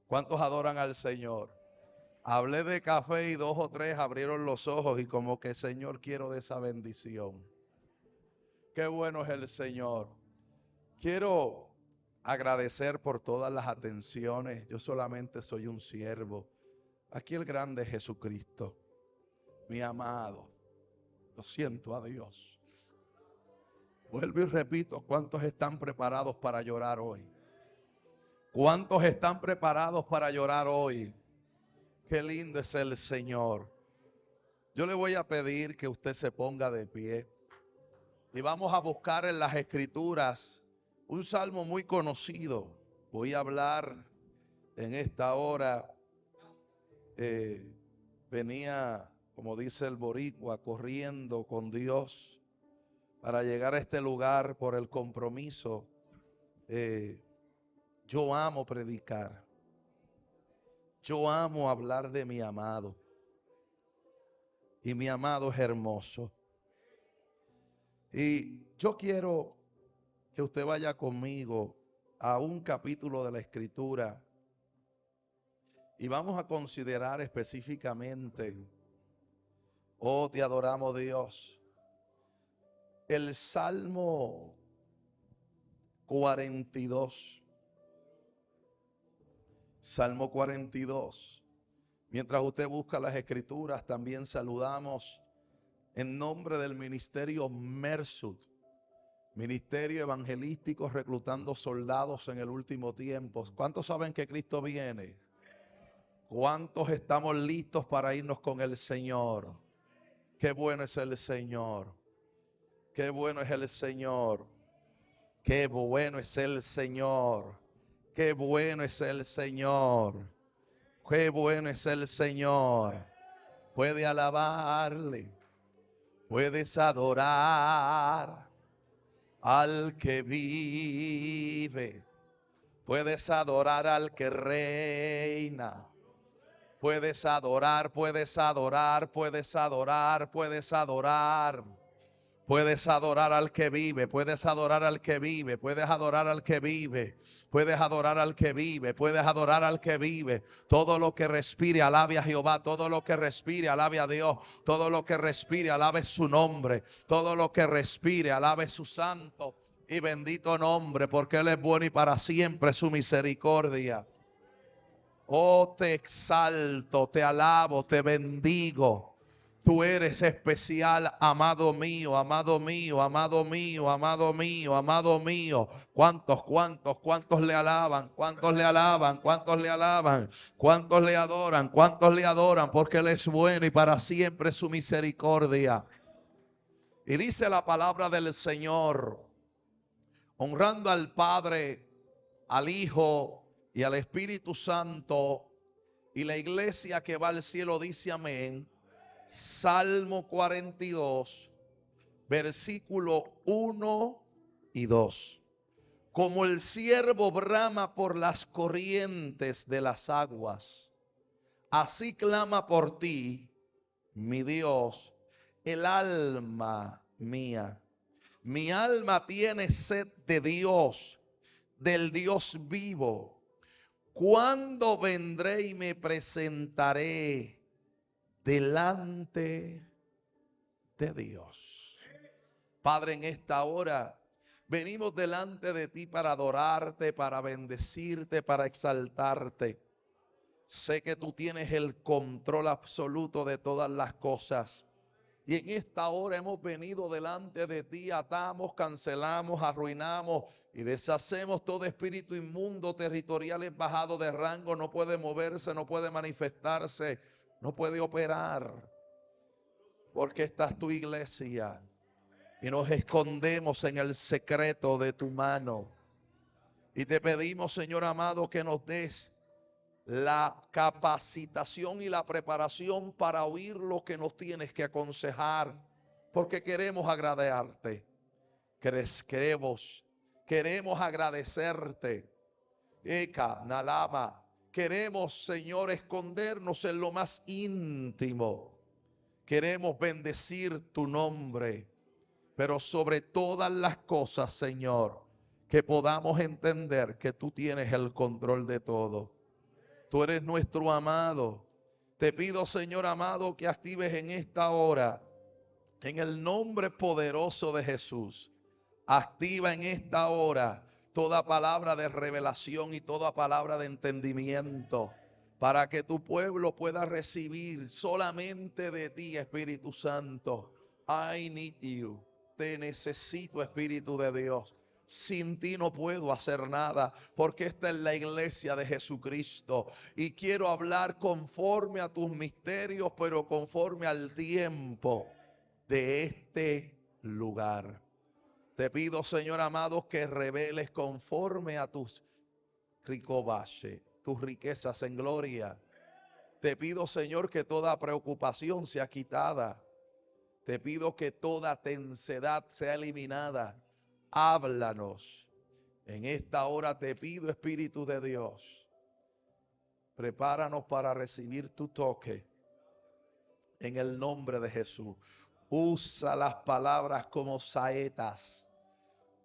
¿Cuántos adoran al Señor? Hablé de café y 2 o 3 abrieron los ojos y como que Señor, quiero de esa bendición. Qué bueno es el Señor. Quiero agradecer por todas las atenciones. Yo solamente soy un siervo. Aquí el grande Jesucristo, mi amado. Lo siento a Dios. Vuelvo y repito, ¿cuántos están preparados para llorar hoy? ¿Cuántos están preparados para llorar hoy? Qué lindo es el Señor. Yo le voy a pedir que usted se ponga de pie y vamos a buscar en las Escrituras un salmo muy conocido. Voy a hablar en esta hora. Venía, como dice el boricua, corriendo con Dios para llegar a este lugar por el compromiso. Yo amo predicar. Yo amo hablar de mi amado. Y mi amado es hermoso. Y yo quiero que usted vaya conmigo a un capítulo de la Escritura. Y vamos a considerar específicamente, oh, te adoramos Dios, el Salmo 42. Salmo 42. Mientras usted busca las Escrituras, también saludamos en nombre del ministerio Mersud, ministerio evangelístico reclutando soldados en el último tiempo. ¿Cuántos saben que Cristo viene? ¿Cuántos estamos listos para irnos con el Señor? Qué bueno es el Señor. Qué bueno es el Señor. Qué bueno es el Señor. Qué bueno es el Señor. Qué bueno es el Señor. Puede alabarle. Puedes adorar al que vive. Puedes adorar al que reina. Puedes adorar, puedes adorar, puedes adorar, puedes adorar. Puedes adorar al que vive, puedes adorar al que vive, puedes adorar al que vive, puedes adorar al que vive, puedes adorar al que vive. Todo lo que respire, alabe a Jehová. Todo lo que respire, alabe a Dios. Todo lo que respire, alabe su nombre. Todo lo que respire, alabe su santo y bendito nombre, porque Él es bueno y para siempre su misericordia. Oh, te exalto, te alabo, te bendigo. Tú eres especial, amado mío, amado mío, amado mío, amado mío, amado mío. ¿Cuántos le alaban? ¿Cuántos le alaban? ¿Cuántos le alaban? ¿Cuántos le adoran? ¿Cuántos le adoran? Porque Él es bueno y para siempre su misericordia. Y dice la palabra del Señor, honrando al Padre, al Hijo y al Espíritu Santo. Y la iglesia que va al cielo dice amén. Salmo 42, versículo 1 y 2. Como el ciervo brama por las corrientes de las aguas, así clama por ti, mi Dios, el alma mía. Mi alma tiene sed de Dios, del Dios vivo. ¿Cuándo vendré y me presentaré delante de Dios? Padre, en esta hora venimos delante de ti para adorarte, para bendecirte, para exaltarte. Sé que tú tienes el control absoluto de todas las cosas. Y en esta hora hemos venido delante de ti, atamos, cancelamos, arruinamos y deshacemos todo espíritu inmundo, territorial, bajado de rango. No puede moverse, no puede manifestarse, no puede operar. Porque esta es tu iglesia y nos escondemos en el secreto de tu mano. Y te pedimos, Señor amado, que nos des la capacitación y la preparación para oír lo que nos tienes que aconsejar, porque queremos agradarte, queremos agradecerte. Eka, Nalama, queremos, Señor, escondernos en lo más íntimo, queremos bendecir tu nombre, pero sobre todas las cosas, Señor, que podamos entender que tú tienes el control de todo. Tú eres nuestro amado. Te pido, Señor amado, que actives en esta hora, en el nombre poderoso de Jesús. Activa en esta hora toda palabra de revelación y toda palabra de entendimiento, para que tu pueblo pueda recibir solamente de ti, Espíritu Santo. I need you. Te necesito, Espíritu de Dios. Sin ti no puedo hacer nada, porque esta es la iglesia de Jesucristo y quiero hablar conforme a tus misterios, pero conforme al tiempo de este lugar. Te pido, Señor amado, que reveles conforme a tus ricobache, tus riquezas en gloria. Te pido, Señor, que toda preocupación sea quitada. Te pido que toda tensedad sea eliminada. Háblanos. En esta hora te pido, Espíritu de Dios, prepáranos para recibir tu toque. En el nombre de Jesús. Usa las palabras como saetas.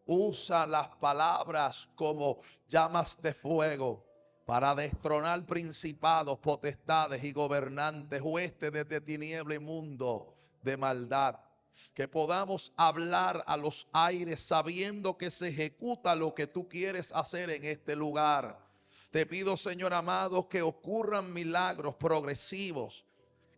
Usa las palabras como llamas de fuego para destronar principados, potestades y gobernantes, huestes de tiniebla y mundo de maldad. Que podamos hablar a los aires sabiendo que se ejecuta lo que tú quieres hacer en este lugar. Te pido, Señor amado, que ocurran milagros progresivos,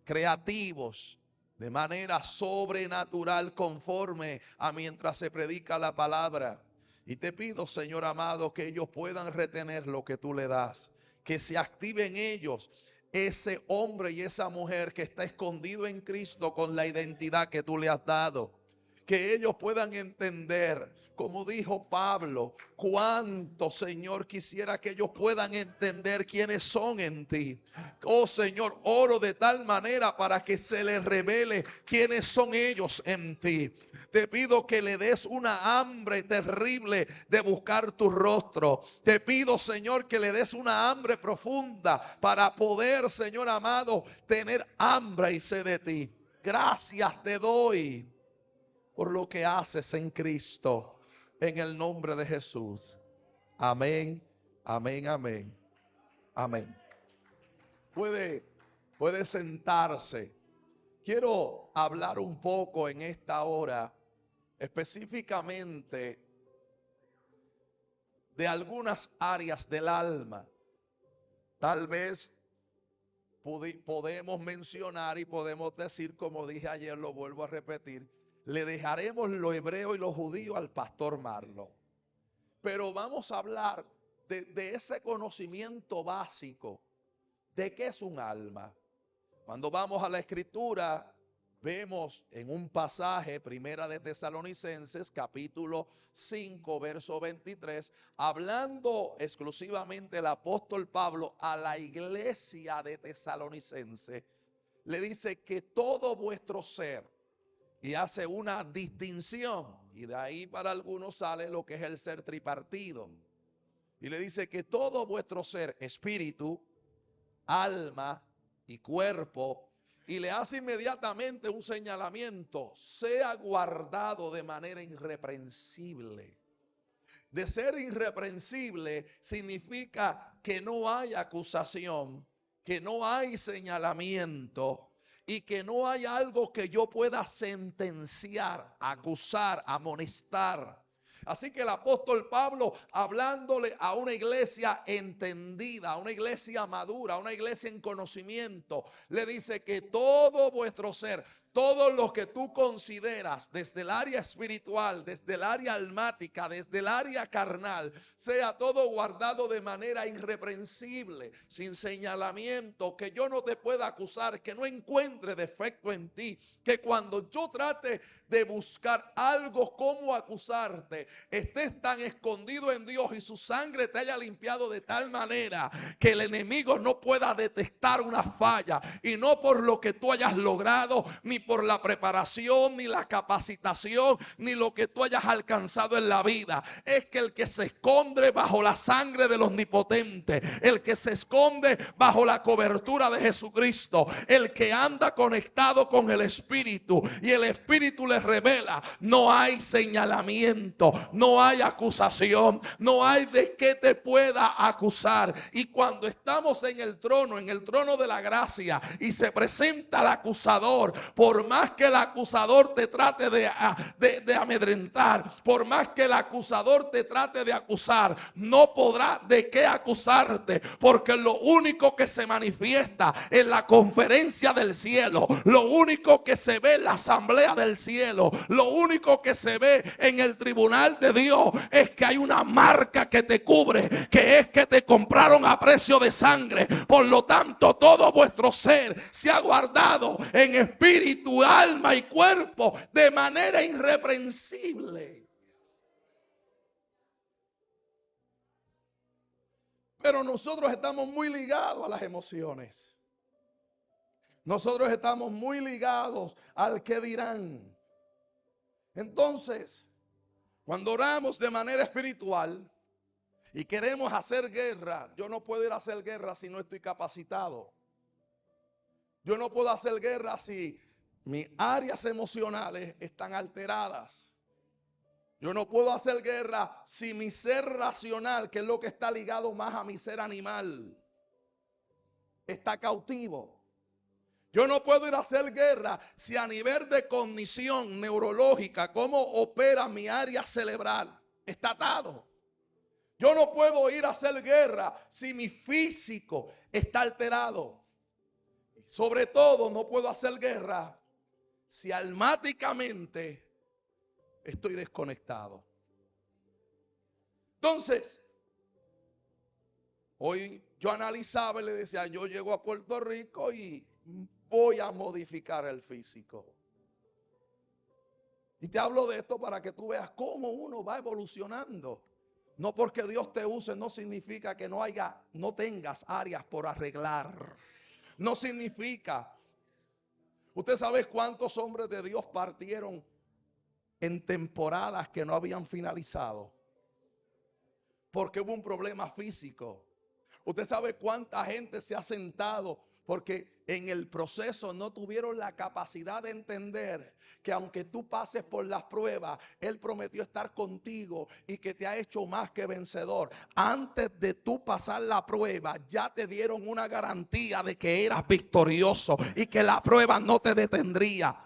creativos, de manera sobrenatural, conforme a mientras se predica la palabra. Y te pido, Señor amado, que ellos puedan retener lo que tú le das, que se active en ellos ese hombre y esa mujer que está escondido en Cristo con la identidad que tú le has dado. Que ellos puedan entender, como dijo Pablo, cuánto, Señor, quisiera que ellos puedan entender quiénes son en ti. Oh Señor, oro de tal manera para que se les revele quiénes son ellos en ti. Te pido que le des una hambre terrible de buscar tu rostro. Te pido, Señor, que le des una hambre profunda para poder, Señor amado, tener hambre y sed de ti. Gracias te doy por lo que haces en Cristo, en el nombre de Jesús. Amén, amén, amén, amén. Puede sentarse. Quiero hablar un poco en esta hora, específicamente de algunas áreas del alma. Tal vez podemos mencionar y podemos decir, como dije ayer, lo vuelvo a repetir, le dejaremos lo hebreo y lo judío al pastor Marlon. Pero vamos a hablar de ese conocimiento básico de qué es un alma. Cuando vamos a la escritura, vemos en un pasaje, Primera de Tesalonicenses, capítulo 5, verso 23, hablando exclusivamente el apóstol Pablo a la iglesia de Tesalonicense, le dice que todo vuestro ser, y hace una distinción, y de ahí para algunos sale lo que es el ser tripartido. Y le dice que todo vuestro ser, espíritu, alma y cuerpo, y le hace inmediatamente un señalamiento, sea guardado de manera irreprensible. De ser irreprensible significa que no hay acusación, que no hay señalamiento, y que no hay algo que yo pueda sentenciar, acusar, amonestar. Así que el apóstol Pablo, hablándole a una iglesia entendida, a una iglesia madura, a una iglesia en conocimiento, le dice que todo vuestro ser, todo lo que tú consideras desde el área espiritual, desde el área almática, desde el área carnal, sea todo guardado de manera irreprensible, sin señalamiento, que yo no te pueda acusar, que no encuentre defecto en ti, que cuando yo trate de buscar algo como acusarte, estés tan escondido en Dios y su sangre te haya limpiado de tal manera que el enemigo no pueda detectar una falla, y no por lo que tú hayas logrado, ni por la preparación, ni la capacitación, ni lo que tú hayas alcanzado en la vida. Es que el que se esconde bajo la sangre del Omnipotente, el que se esconde bajo la cobertura de Jesucristo, el que anda conectado con el Espíritu, y el Espíritu le revela, no hay señalamiento, no hay acusación, no hay de qué te pueda acusar. Y cuando estamos en el trono de la gracia, y se presenta el acusador, por más que el acusador te trate de amedrentar, por más que el acusador te trate de acusar, no podrá de qué acusarte, porque lo único que se manifiesta en la conferencia del cielo, lo único que se ve en la asamblea del cielo, lo único que se ve en el tribunal de Dios, es que hay una marca que te cubre, que es que te compraron a precio de sangre. Por lo tanto, todo vuestro ser se ha guardado en espíritu, alma y cuerpo de manera irreprensible. Pero nosotros estamos muy ligados a las emociones. Nosotros estamos muy ligados al que dirán. Entonces, cuando oramos de manera espiritual y queremos hacer guerra, yo no puedo ir a hacer guerra si no estoy capacitado. Yo no puedo hacer guerra si mis áreas emocionales están alteradas. Yo no puedo hacer guerra si mi ser racional, que es lo que está ligado más a mi ser animal, está cautivo. Yo no puedo ir a hacer guerra si a nivel de cognición neurológica, cómo opera mi área cerebral, está atado. Yo no puedo ir a hacer guerra si mi físico está alterado. Sobre todo, no puedo hacer guerra si almáticamente estoy desconectado. Entonces, hoy yo analizaba y le decía, yo llego a Puerto Rico y voy a modificar el físico. Y te hablo de esto para que tú veas cómo uno va evolucionando. No porque Dios te use no significa que no tengas áreas por arreglar. No significa. Usted sabe cuántos hombres de Dios partieron en temporadas que no habían finalizado porque hubo un problema físico. Usted sabe cuánta gente se ha sentado porque en el proceso no tuvieron la capacidad de entender que aunque tú pases por las pruebas, Él prometió estar contigo y que te ha hecho más que vencedor. Antes de tú pasar la prueba, ya te dieron una garantía de que eras victorioso y que la prueba no te detendría.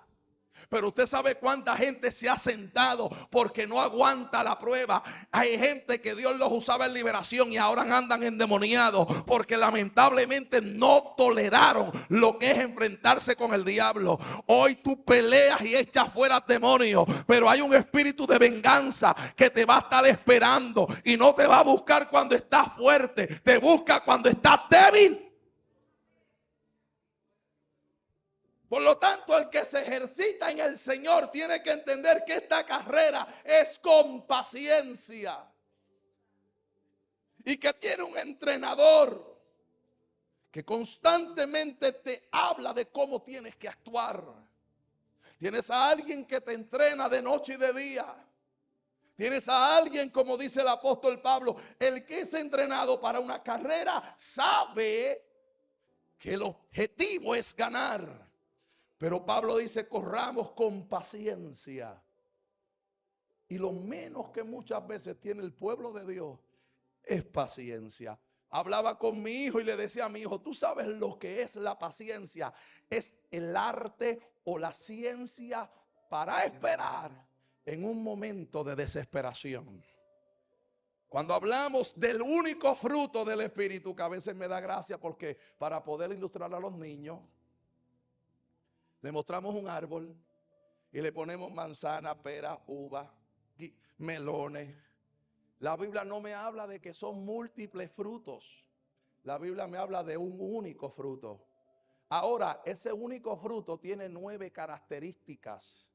Pero usted sabe cuánta gente se ha sentado porque no aguanta la prueba. Hay gente que Dios los usaba en liberación y ahora andan endemoniados porque lamentablemente no toleraron lo que es enfrentarse con el diablo. Hoy tú peleas y echas fuera demonios, pero hay un espíritu de venganza que te va a estar esperando y no te va a buscar cuando estás fuerte, te busca cuando estás débil. Por lo tanto, el que se ejercita en el Señor tiene que entender que esta carrera es con paciencia. Y que tiene un entrenador que constantemente te habla de cómo tienes que actuar. Tienes a alguien que te entrena de noche y de día. Tienes a alguien, como dice el apóstol Pablo, el que es entrenado para una carrera sabe que el objetivo es ganar. Pero Pablo dice, corramos con paciencia. Y lo menos que muchas veces tiene el pueblo de Dios es paciencia. Hablaba con mi hijo y le decía a mi hijo, tú sabes lo que es la paciencia. Es el arte o la ciencia para esperar en un momento de desesperación. Cuando hablamos del único fruto del Espíritu, que a veces me da gracia porque para poder ilustrar a los niños, Le mostramos un árbol y le ponemos manzana, pera, uva, melones. La Biblia no me habla de que son múltiples frutos. La Biblia me habla de un único fruto. Ahora, ese único fruto tiene 9 características.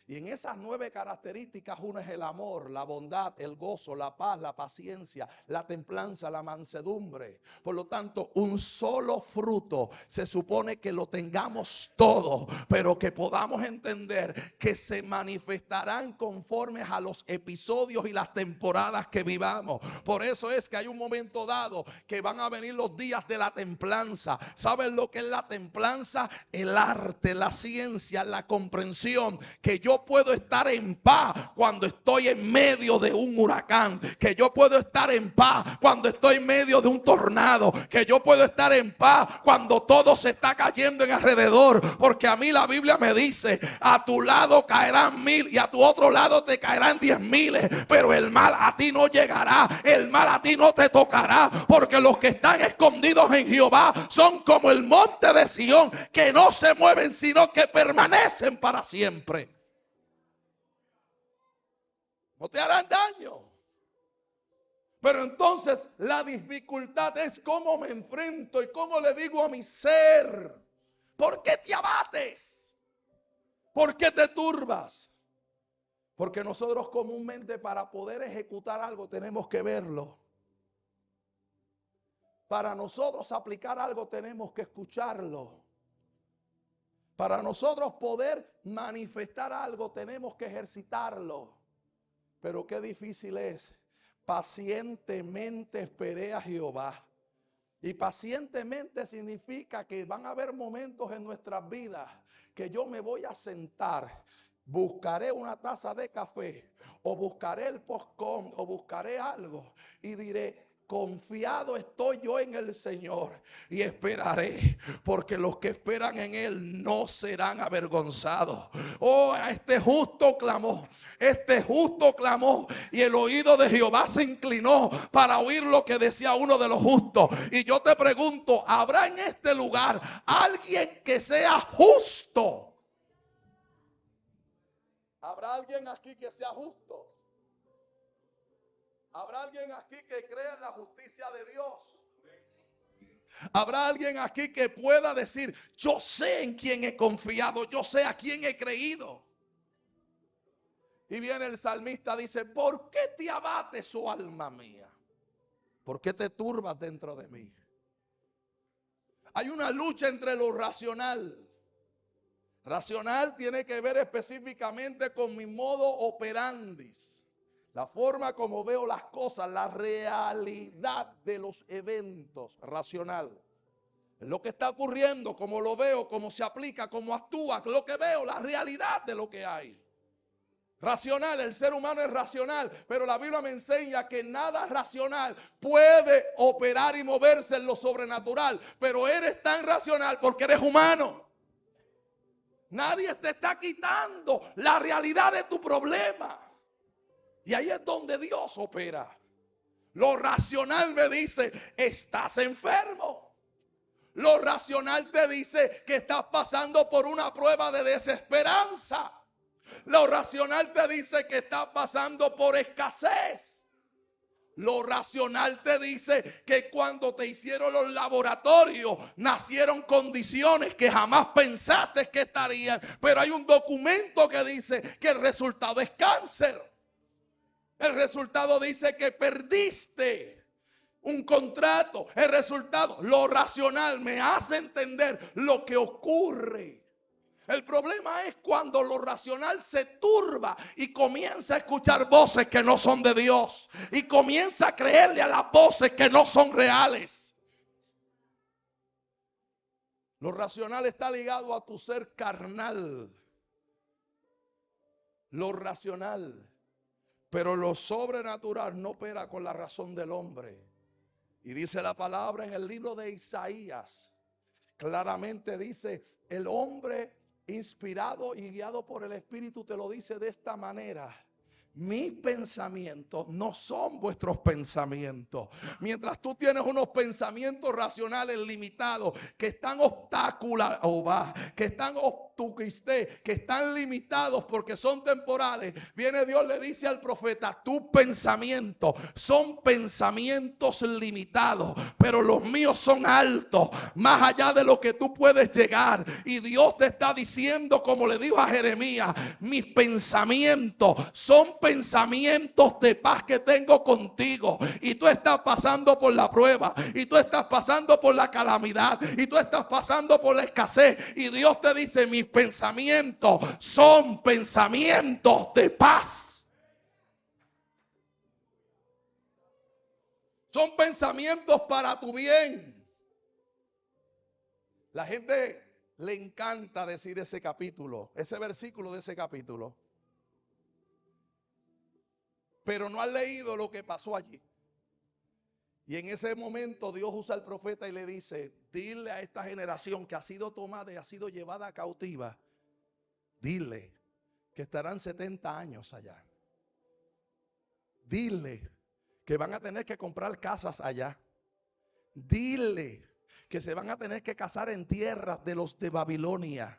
Y en esas 9 características, uno es el amor, la bondad, el gozo, la paz, la paciencia, la templanza, la mansedumbre. Por lo tanto, un solo fruto se supone que lo tengamos todo, pero que podamos entender que se manifestarán conforme a los episodios y las temporadas que vivamos. Por eso es que hay un momento dado que van a venir los días de la templanza. ¿Saben lo que es la templanza? El arte, la ciencia, la comprensión, que yo puedo estar en paz cuando estoy en medio de un huracán, que yo puedo estar en paz cuando estoy en medio de un tornado, que yo puedo estar en paz cuando todo se está cayendo en alrededor, porque a mí la Biblia me dice: a tu lado caerán 1000 y a tu otro lado te caerán 10,000, pero el mal a ti no llegará, el mal a ti no te tocará, porque los que están escondidos en Jehová son como el monte de Sión, que no se mueven sino que permanecen para siempre. No te harán daño. Pero entonces la dificultad es cómo me enfrento y cómo le digo a mi ser: ¿por qué te abates? ¿Por qué te turbas? Porque nosotros comúnmente, para poder ejecutar algo, tenemos que verlo. Para nosotros aplicar algo, tenemos que escucharlo. Para nosotros poder manifestar algo, tenemos que ejercitarlo. Pero qué difícil es. Pacientemente esperé a Jehová. Y pacientemente significa que van a haber momentos en nuestras vidas que yo me voy a sentar, buscaré una taza de café, o buscaré el postcón, o buscaré algo, y diré: confiado estoy yo en el Señor, y esperaré, porque los que esperan en Él no serán avergonzados. Oh, este justo clamó, y el oído de Jehová se inclinó para oír lo que decía uno de los justos. Y yo te pregunto: ¿habrá en este lugar alguien que sea justo? ¿Habrá alguien aquí que sea justo? ¿Habrá alguien aquí que crea en la justicia de Dios? ¿Habrá alguien aquí que pueda decir: yo sé en quién he confiado, yo sé a quién he creído? Y viene el salmista, dice: ¿por qué te abates, oh alma mía? ¿Por qué te turbas dentro de mí? Hay una lucha entre lo racional. Racional tiene que ver específicamente con mi modo operandis. La forma como veo las cosas, la realidad de los eventos, racional. Lo que está ocurriendo, cómo lo veo, cómo se aplica, cómo actúa, lo que veo, la realidad de lo que hay. Racional, el ser humano es racional, pero la Biblia me enseña que nada racional puede operar y moverse en lo sobrenatural. Pero eres tan racional porque eres humano. Nadie te está quitando la realidad de tu problema. Y ahí es donde Dios opera. Lo racional me dice: estás enfermo. Lo racional te dice que estás pasando por una prueba de desesperanza. Lo racional te dice que estás pasando por escasez. Lo racional te dice que cuando te hicieron los laboratorios nacieron condiciones que jamás pensaste que estarían. Pero hay un documento que dice que el resultado es cáncer. El resultado dice que perdiste un contrato. El resultado, lo racional me hace entender lo que ocurre. El problema es cuando lo racional se turba y comienza a escuchar voces que no son de Dios, y comienza a creerle a las voces que no son reales. Lo racional está ligado a tu ser carnal. Lo racional. Pero lo sobrenatural no opera con la razón del hombre. Y dice la palabra en el libro de Isaías, claramente dice: el hombre inspirado y guiado por el Espíritu te lo dice de esta manera: mis pensamientos no son vuestros pensamientos. Mientras tú tienes unos pensamientos racionales limitados que están tuquiste, que están limitados porque son temporales, viene Dios, le dice al profeta: tus pensamientos son pensamientos limitados, pero los míos son altos, más allá de lo que tú puedes llegar. Y Dios te está diciendo, como le dijo a Jeremías: mis pensamientos son pensamientos de paz que tengo contigo. Y tú estás pasando por la prueba, y tú estás pasando por la calamidad, y tú estás pasando por la escasez, y Dios te dice: mis pensamientos son pensamientos de paz. Son pensamientos para tu bien. La gente le encanta decir ese capítulo, ese versículo de ese capítulo, pero no han leído lo que pasó allí. Y en ese momento Dios usa al profeta y le dice: dile a esta generación que ha sido tomada y ha sido llevada cautiva, dile que estarán 70 años allá. Dile que van a tener que comprar casas allá. Dile que se van a tener que casar en tierras de los de Babilonia.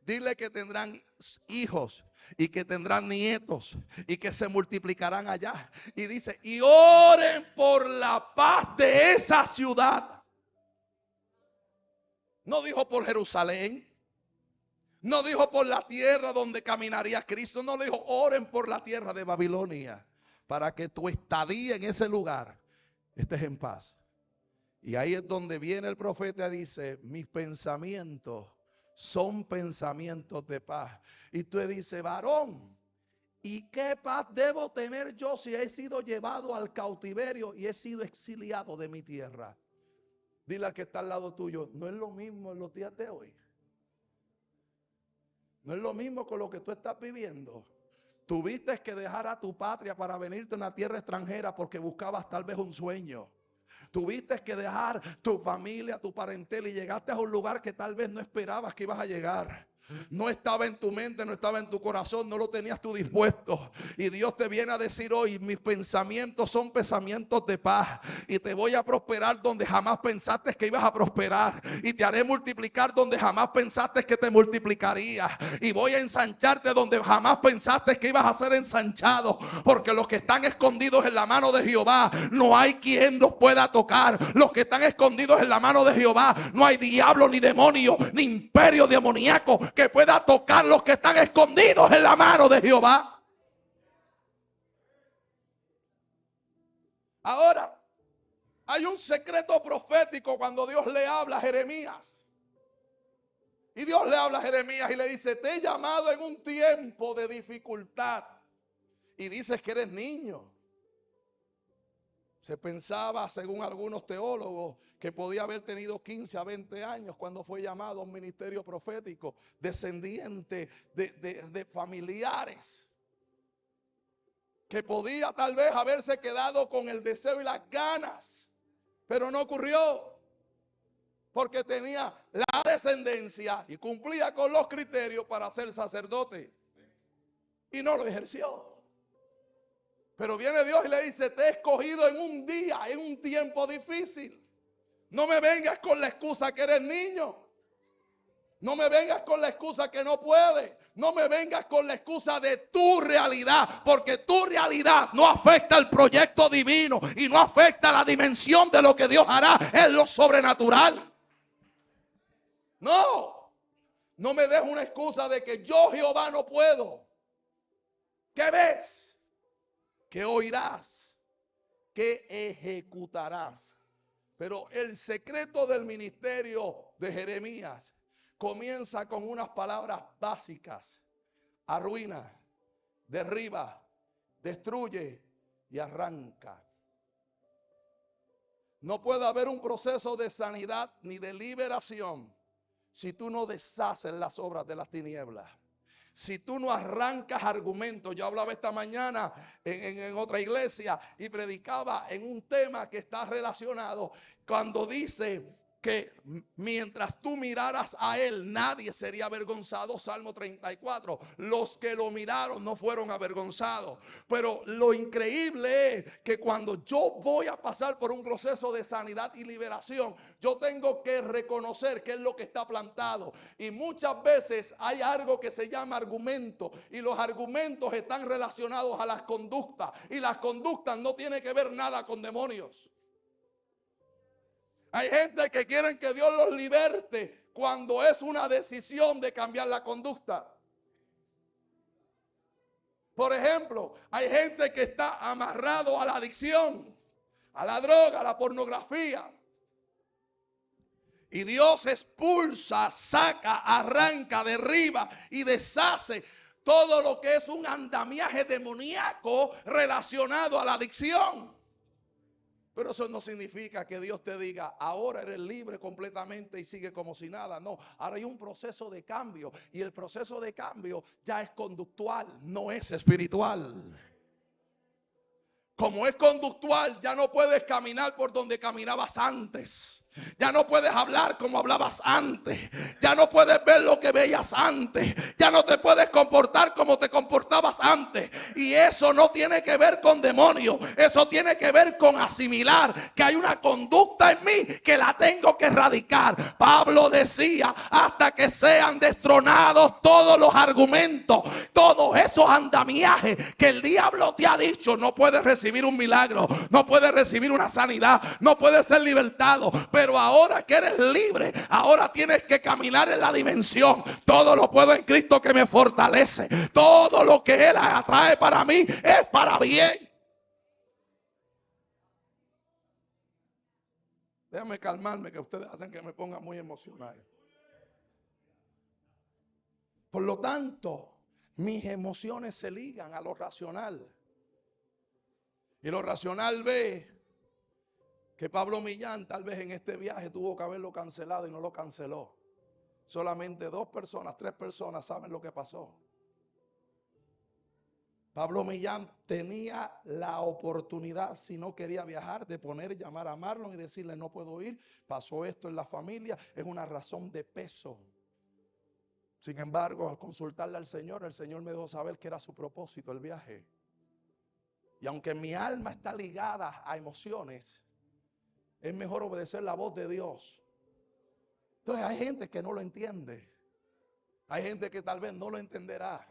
Dile que tendrán hijos y que tendrán nietos y que se multiplicarán allá. Y dice: y oren por la paz de esa ciudad. No dijo por Jerusalén. No dijo por la tierra donde caminaría Cristo. No dijo: oren por la tierra de Babilonia, para que tu estadía en ese lugar estés en paz. Y ahí es donde viene el profeta y dice: mis pensamientos son pensamientos de paz. Y tú dices: varón, ¿y qué paz debo tener yo si he sido llevado al cautiverio y he sido exiliado de mi tierra? Dile al que está al lado tuyo: no es lo mismo en los días de hoy. No es lo mismo con lo que tú estás viviendo. Tuviste que dejar a tu patria para venirte a una tierra extranjera porque buscabas tal vez un sueño. Tuviste que dejar tu familia, tu parentela, y llegaste a un lugar que tal vez no esperabas que ibas a llegar. No estaba en tu mente, no estaba en tu corazón, no lo tenías tú dispuesto. Y Dios te viene a decir hoy: mis pensamientos son pensamientos de paz, y te voy a prosperar donde jamás pensaste que ibas a prosperar, y te haré multiplicar donde jamás pensaste que te multiplicaría, y voy a ensancharte donde jamás pensaste que ibas a ser ensanchado, porque los que están escondidos en la mano de Jehová, no hay quien los pueda tocar. Los que están escondidos en la mano de Jehová, no hay diablo, ni demonio, ni imperio demoníaco que pueda tocar los que están escondidos en la mano de Jehová. Ahora, hay un secreto profético cuando Dios le habla a Jeremías. Y Dios le habla a Jeremías y le dice: te he llamado en un tiempo de dificultad y dices que eres niño. Se pensaba, según algunos teólogos, que podía haber tenido 15 a 20 años cuando fue llamado a un ministerio profético, descendiente de familiares, que podía tal vez haberse quedado con el deseo y las ganas, pero no ocurrió, porque tenía la descendencia y cumplía con los criterios para ser sacerdote, y no lo ejerció. Pero viene Dios y le dice: te he escogido en un día, en un tiempo difícil. No me vengas con la excusa que eres niño. No me vengas con la excusa que no puedes. No me vengas con la excusa de tu realidad, porque tu realidad no afecta el proyecto divino y no afecta la dimensión de lo que Dios hará en lo sobrenatural. No me des una excusa de que yo, Jehová, no puedo. ¿Qué ves? ¿Qué oirás? ¿Qué ejecutarás? Pero el secreto del ministerio de Jeremías comienza con unas palabras básicas: arruina, derriba, destruye y arranca. No puede haber un proceso de sanidad ni de liberación si tú no deshaces las obras de las tinieblas. Si tú no arrancas argumentos. Yo hablaba esta mañana en otra iglesia y predicaba en un tema que está relacionado. Cuando dice que mientras tú miraras a él, nadie sería avergonzado. Salmo 34. Los que lo miraron no fueron avergonzados. Pero lo increíble es que cuando yo voy a pasar por un proceso de sanidad y liberación, yo tengo que reconocer qué es lo que está plantado. Y muchas veces hay algo que se llama argumento. Y los argumentos están relacionados a las conductas. Y las conductas no tienen que ver nada con demonios. Hay gente que quieren que Dios los liberte cuando es una decisión de cambiar la conducta. Por ejemplo, hay gente que está amarrado a la adicción, a la droga, a la pornografía. Y Dios expulsa, saca, arranca, derriba y deshace todo lo que es un andamiaje demoníaco relacionado a la adicción. Pero eso no significa que Dios te diga, ahora eres libre completamente y sigue como si nada. No, ahora hay un proceso de cambio. Y el proceso de cambio ya es conductual, no es espiritual. Como es conductual, ya no puedes caminar por donde caminabas antes. Ya no puedes hablar como hablabas antes. Ya no puedes ver lo que veías antes. Ya no te puedes comportar como te comportabas antes. Y eso no tiene que ver con demonios. Eso tiene que ver con asimilar que hay una conducta en mí que la tengo que erradicar. Pablo decía, hasta que sean destronados todos los argumentos, todos esos andamiajes que el diablo te ha dicho, no puedes recibir un milagro, no puedes recibir una sanidad, no puedes ser libertado. Pero ahora que eres libre, ahora tienes que caminar en la dimensión. Todo lo puedo en Cristo que me fortalece. Todo lo que Él atrae para mí es para bien. Déjame calmarme, que ustedes hacen que me ponga muy emocional. Por lo tanto, mis emociones se ligan a lo racional. Y lo racional ve que Pablo Millán tal vez en este viaje tuvo que haberlo cancelado y no lo canceló. Solamente 2 personas, 3 personas saben lo que pasó. Pablo Millán tenía la oportunidad, si no quería viajar, de llamar a Marlon y decirle no puedo ir, pasó esto en la familia, es una razón de peso. Sin embargo, al consultarle al Señor, el Señor me dejó saber que era su propósito el viaje. Y aunque mi alma está ligada a emociones, es mejor obedecer la voz de Dios. Entonces hay gente que no lo entiende. Hay gente que tal vez no lo entenderá.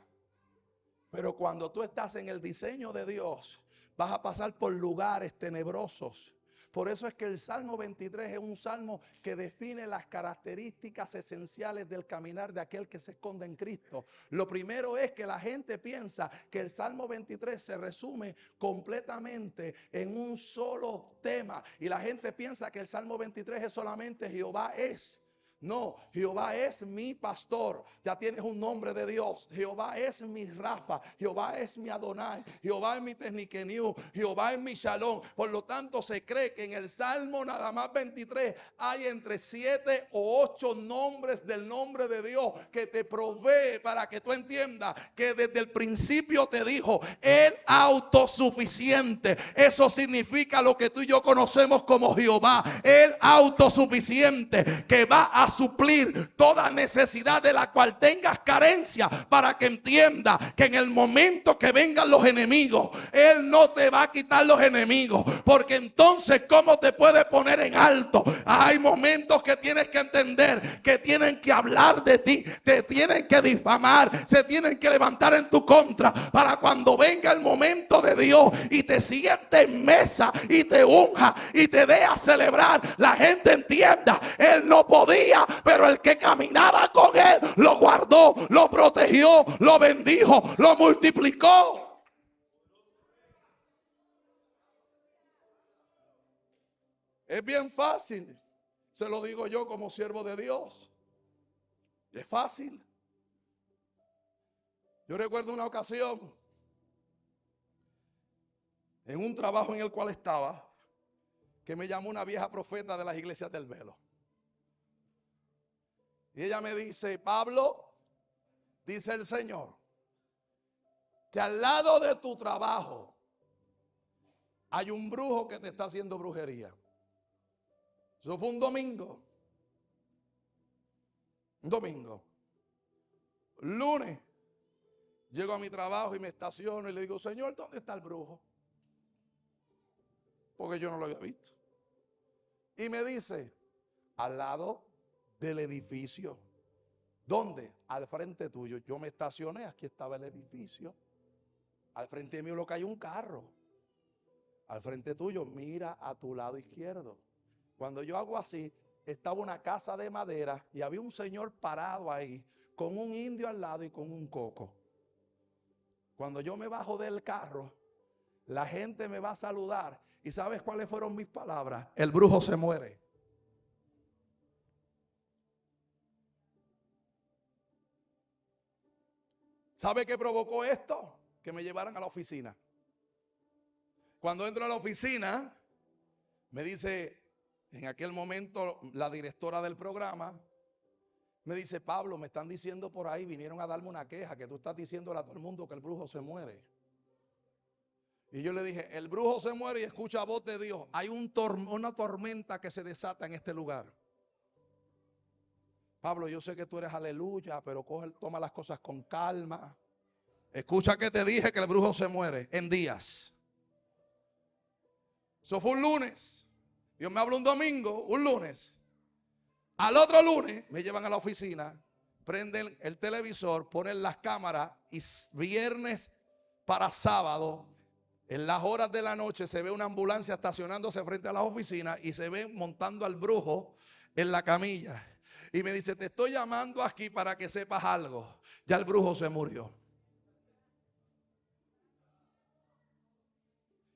Pero cuando tú estás en el diseño de Dios, vas a pasar por lugares tenebrosos. Por eso es que el Salmo 23 es un salmo que define las características esenciales del caminar de aquel que se esconde en Cristo. Lo primero es que la gente piensa que el Salmo 23 se resume completamente en un solo tema. Y la gente piensa que el Salmo 23 es solamente Jehová es. No, Jehová es mi pastor. Ya tienes un nombre de Dios. Jehová es mi Rafa. Jehová es mi Adonai. Jehová es mi Teniqueniu. Jehová es mi Shalom. Por lo tanto, se cree que en el Salmo nada más 23 hay entre 7 o 8 nombres del nombre de Dios que te provee para que tú entiendas que desde el principio te dijo, el autosuficiente. Eso significa lo que tú y yo conocemos como Jehová. El autosuficiente que va a suplir toda necesidad de la cual tengas carencia, para que entienda que en el momento que vengan los enemigos, Él no te va a quitar los enemigos, porque entonces ¿cómo te puede poner en alto? Hay momentos que tienes que entender que tienen que hablar de ti, te tienen que difamar, se tienen que levantar en tu contra, para cuando venga el momento de Dios y te siente en mesa y te unja y te dé a celebrar, la gente entienda, Él no podía, pero el que caminaba con Él lo guardó, lo protegió, lo bendijo, lo multiplicó. Es bien fácil, se lo digo yo como siervo de Dios. Es fácil. Yo recuerdo una ocasión en un trabajo en el cual estaba, que me llamó una vieja profeta de las iglesias del Velo. Y ella me dice, Pablo, dice el Señor, que al lado de tu trabajo hay un brujo que te está haciendo brujería. Eso fue un domingo. Un domingo. Lunes, llego a mi trabajo y me estaciono y le digo, Señor, ¿dónde está el brujo? Porque yo no lo había visto. Y me dice, al lado del edificio. ¿Dónde? Al frente tuyo. Yo me estacioné, aquí estaba el edificio. Al frente mío lo que hay un carro. Al frente tuyo, mira a tu lado izquierdo. Cuando yo hago así, estaba una casa de madera y había un señor parado ahí con un indio al lado y con un coco. Cuando yo me bajo del carro, la gente me va a saludar. ¿Y sabes cuáles fueron mis palabras? El brujo se muere. ¿Sabe qué provocó esto? Que me llevaran a la oficina. Cuando entro a la oficina, me dice, en aquel momento, la directora del programa, me dice, Pablo, me están diciendo por ahí, vinieron a darme una queja, que tú estás diciéndole a todo el mundo que el brujo se muere. Y yo le dije, el brujo se muere y escucha voz de Dios. Hay una tormenta que se desata en este lugar. Pablo, yo sé que tú eres aleluya, pero toma las cosas con calma. Escucha que te dije que el brujo se muere en días. Eso fue un lunes. Dios me habló un domingo, un lunes. Al otro lunes me llevan a la oficina, prenden el televisor, ponen las cámaras y viernes para sábado, en las horas de la noche, se ve una ambulancia estacionándose frente a las oficinas y se ve montando al brujo en la camilla. Y me dice, te estoy llamando aquí para que sepas algo. Ya el brujo se murió.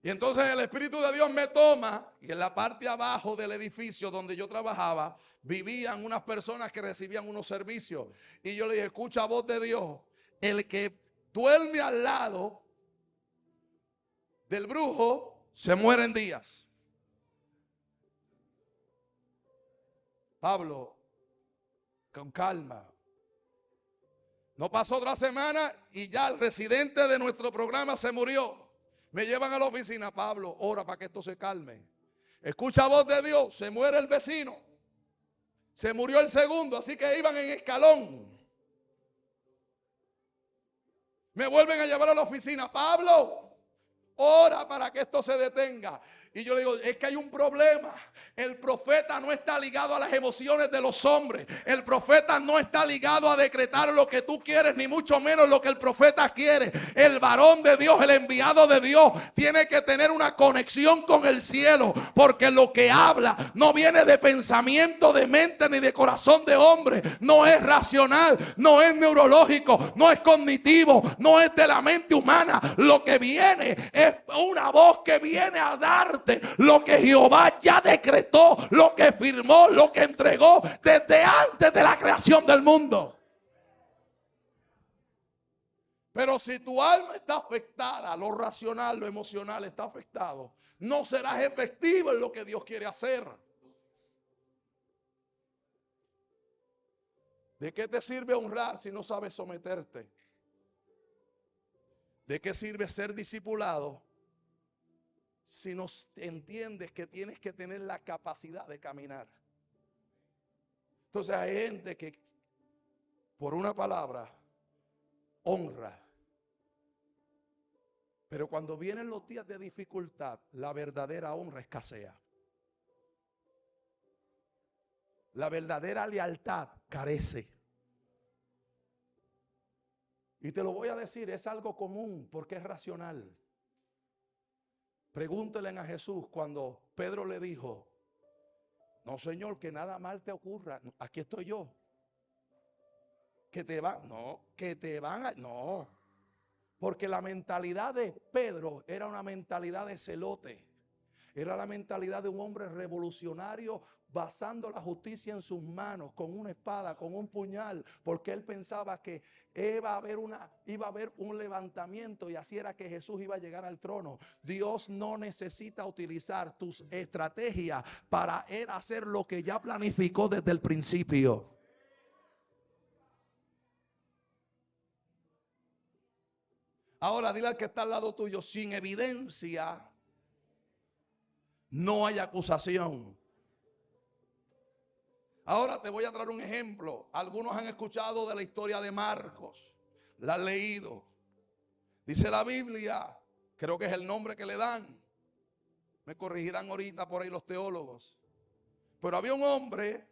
Y entonces el Espíritu de Dios me toma y en la parte abajo del edificio donde yo trabajaba vivían unas personas que recibían unos servicios. Y yo le dije, escucha voz de Dios, el que duerme al lado del brujo se muere en días. Pablo, con calma. No pasó otra semana y ya el residente de nuestro programa se murió. Me llevan a la oficina, Pablo, ora para que esto se calme. Escucha voz de Dios, se muere el vecino. Se murió el segundo, así que iban en escalón. Me vuelven a llevar a la oficina, Pablo, ora para que esto se detenga. Y yo le digo, es que hay un problema. El profeta no está ligado a las emociones de los hombres. El profeta no está ligado a decretar lo que tú quieres, ni mucho menos lo que el profeta quiere. El varón de Dios, el enviado de Dios, tiene que tener una conexión con el cielo, porque lo que habla no viene de pensamiento, de mente, ni de corazón de hombre. No es racional, no es neurológico, no es cognitivo, no es de la mente humana. Lo que viene es una voz que viene a darte lo que Jehová ya decretó, lo que firmó, lo que entregó desde antes de la creación del mundo. Pero si tu alma está afectada, lo racional, lo emocional está afectado, no serás efectivo en lo que Dios quiere hacer. ¿De qué te sirve honrar si no sabes someterte? ¿De qué sirve ser discipulado si no entiendes que tienes que tener la capacidad de caminar? Entonces hay gente que por una palabra honra, pero cuando vienen los días de dificultad, la verdadera honra escasea. La verdadera lealtad carece. Y te lo voy a decir, es algo común porque es racional. Pregúntele a Jesús cuando Pedro le dijo, no, Señor, que nada mal te ocurra. Aquí estoy yo. Que te van, no, que te van a, no. Porque la mentalidad de Pedro era una mentalidad de celote. Era la mentalidad de un hombre revolucionario basando la justicia en sus manos, con una espada, con un puñal, porque él pensaba que iba a haber un levantamiento y así era que Jesús iba a llegar al trono. Dios no necesita utilizar tus estrategias para él hacer lo que ya planificó desde el principio. Ahora dile al que está al lado tuyo, sin evidencia no hay acusación. Ahora te voy a traer un ejemplo. Algunos han escuchado de la historia de Marcos. La han leído. Dice la Biblia, creo que es el nombre que le dan. Me corregirán ahorita por ahí los teólogos. Pero había un hombre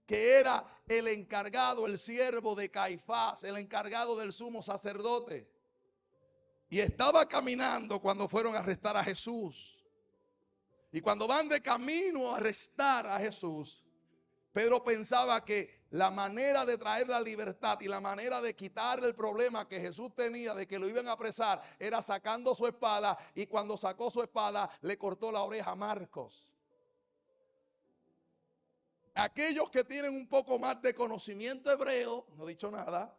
que era el encargado, el siervo de Caifás, el encargado del sumo sacerdote. Y estaba caminando cuando fueron a arrestar a Jesús. Y cuando van de camino a arrestar a Jesús, Pedro pensaba que la manera de traer la libertad y la manera de quitarle el problema que Jesús tenía de que lo iban a apresar era sacando su espada, y cuando sacó su espada le cortó la oreja a Marcos. Aquellos que tienen un poco más de conocimiento hebreo, no he dicho nada,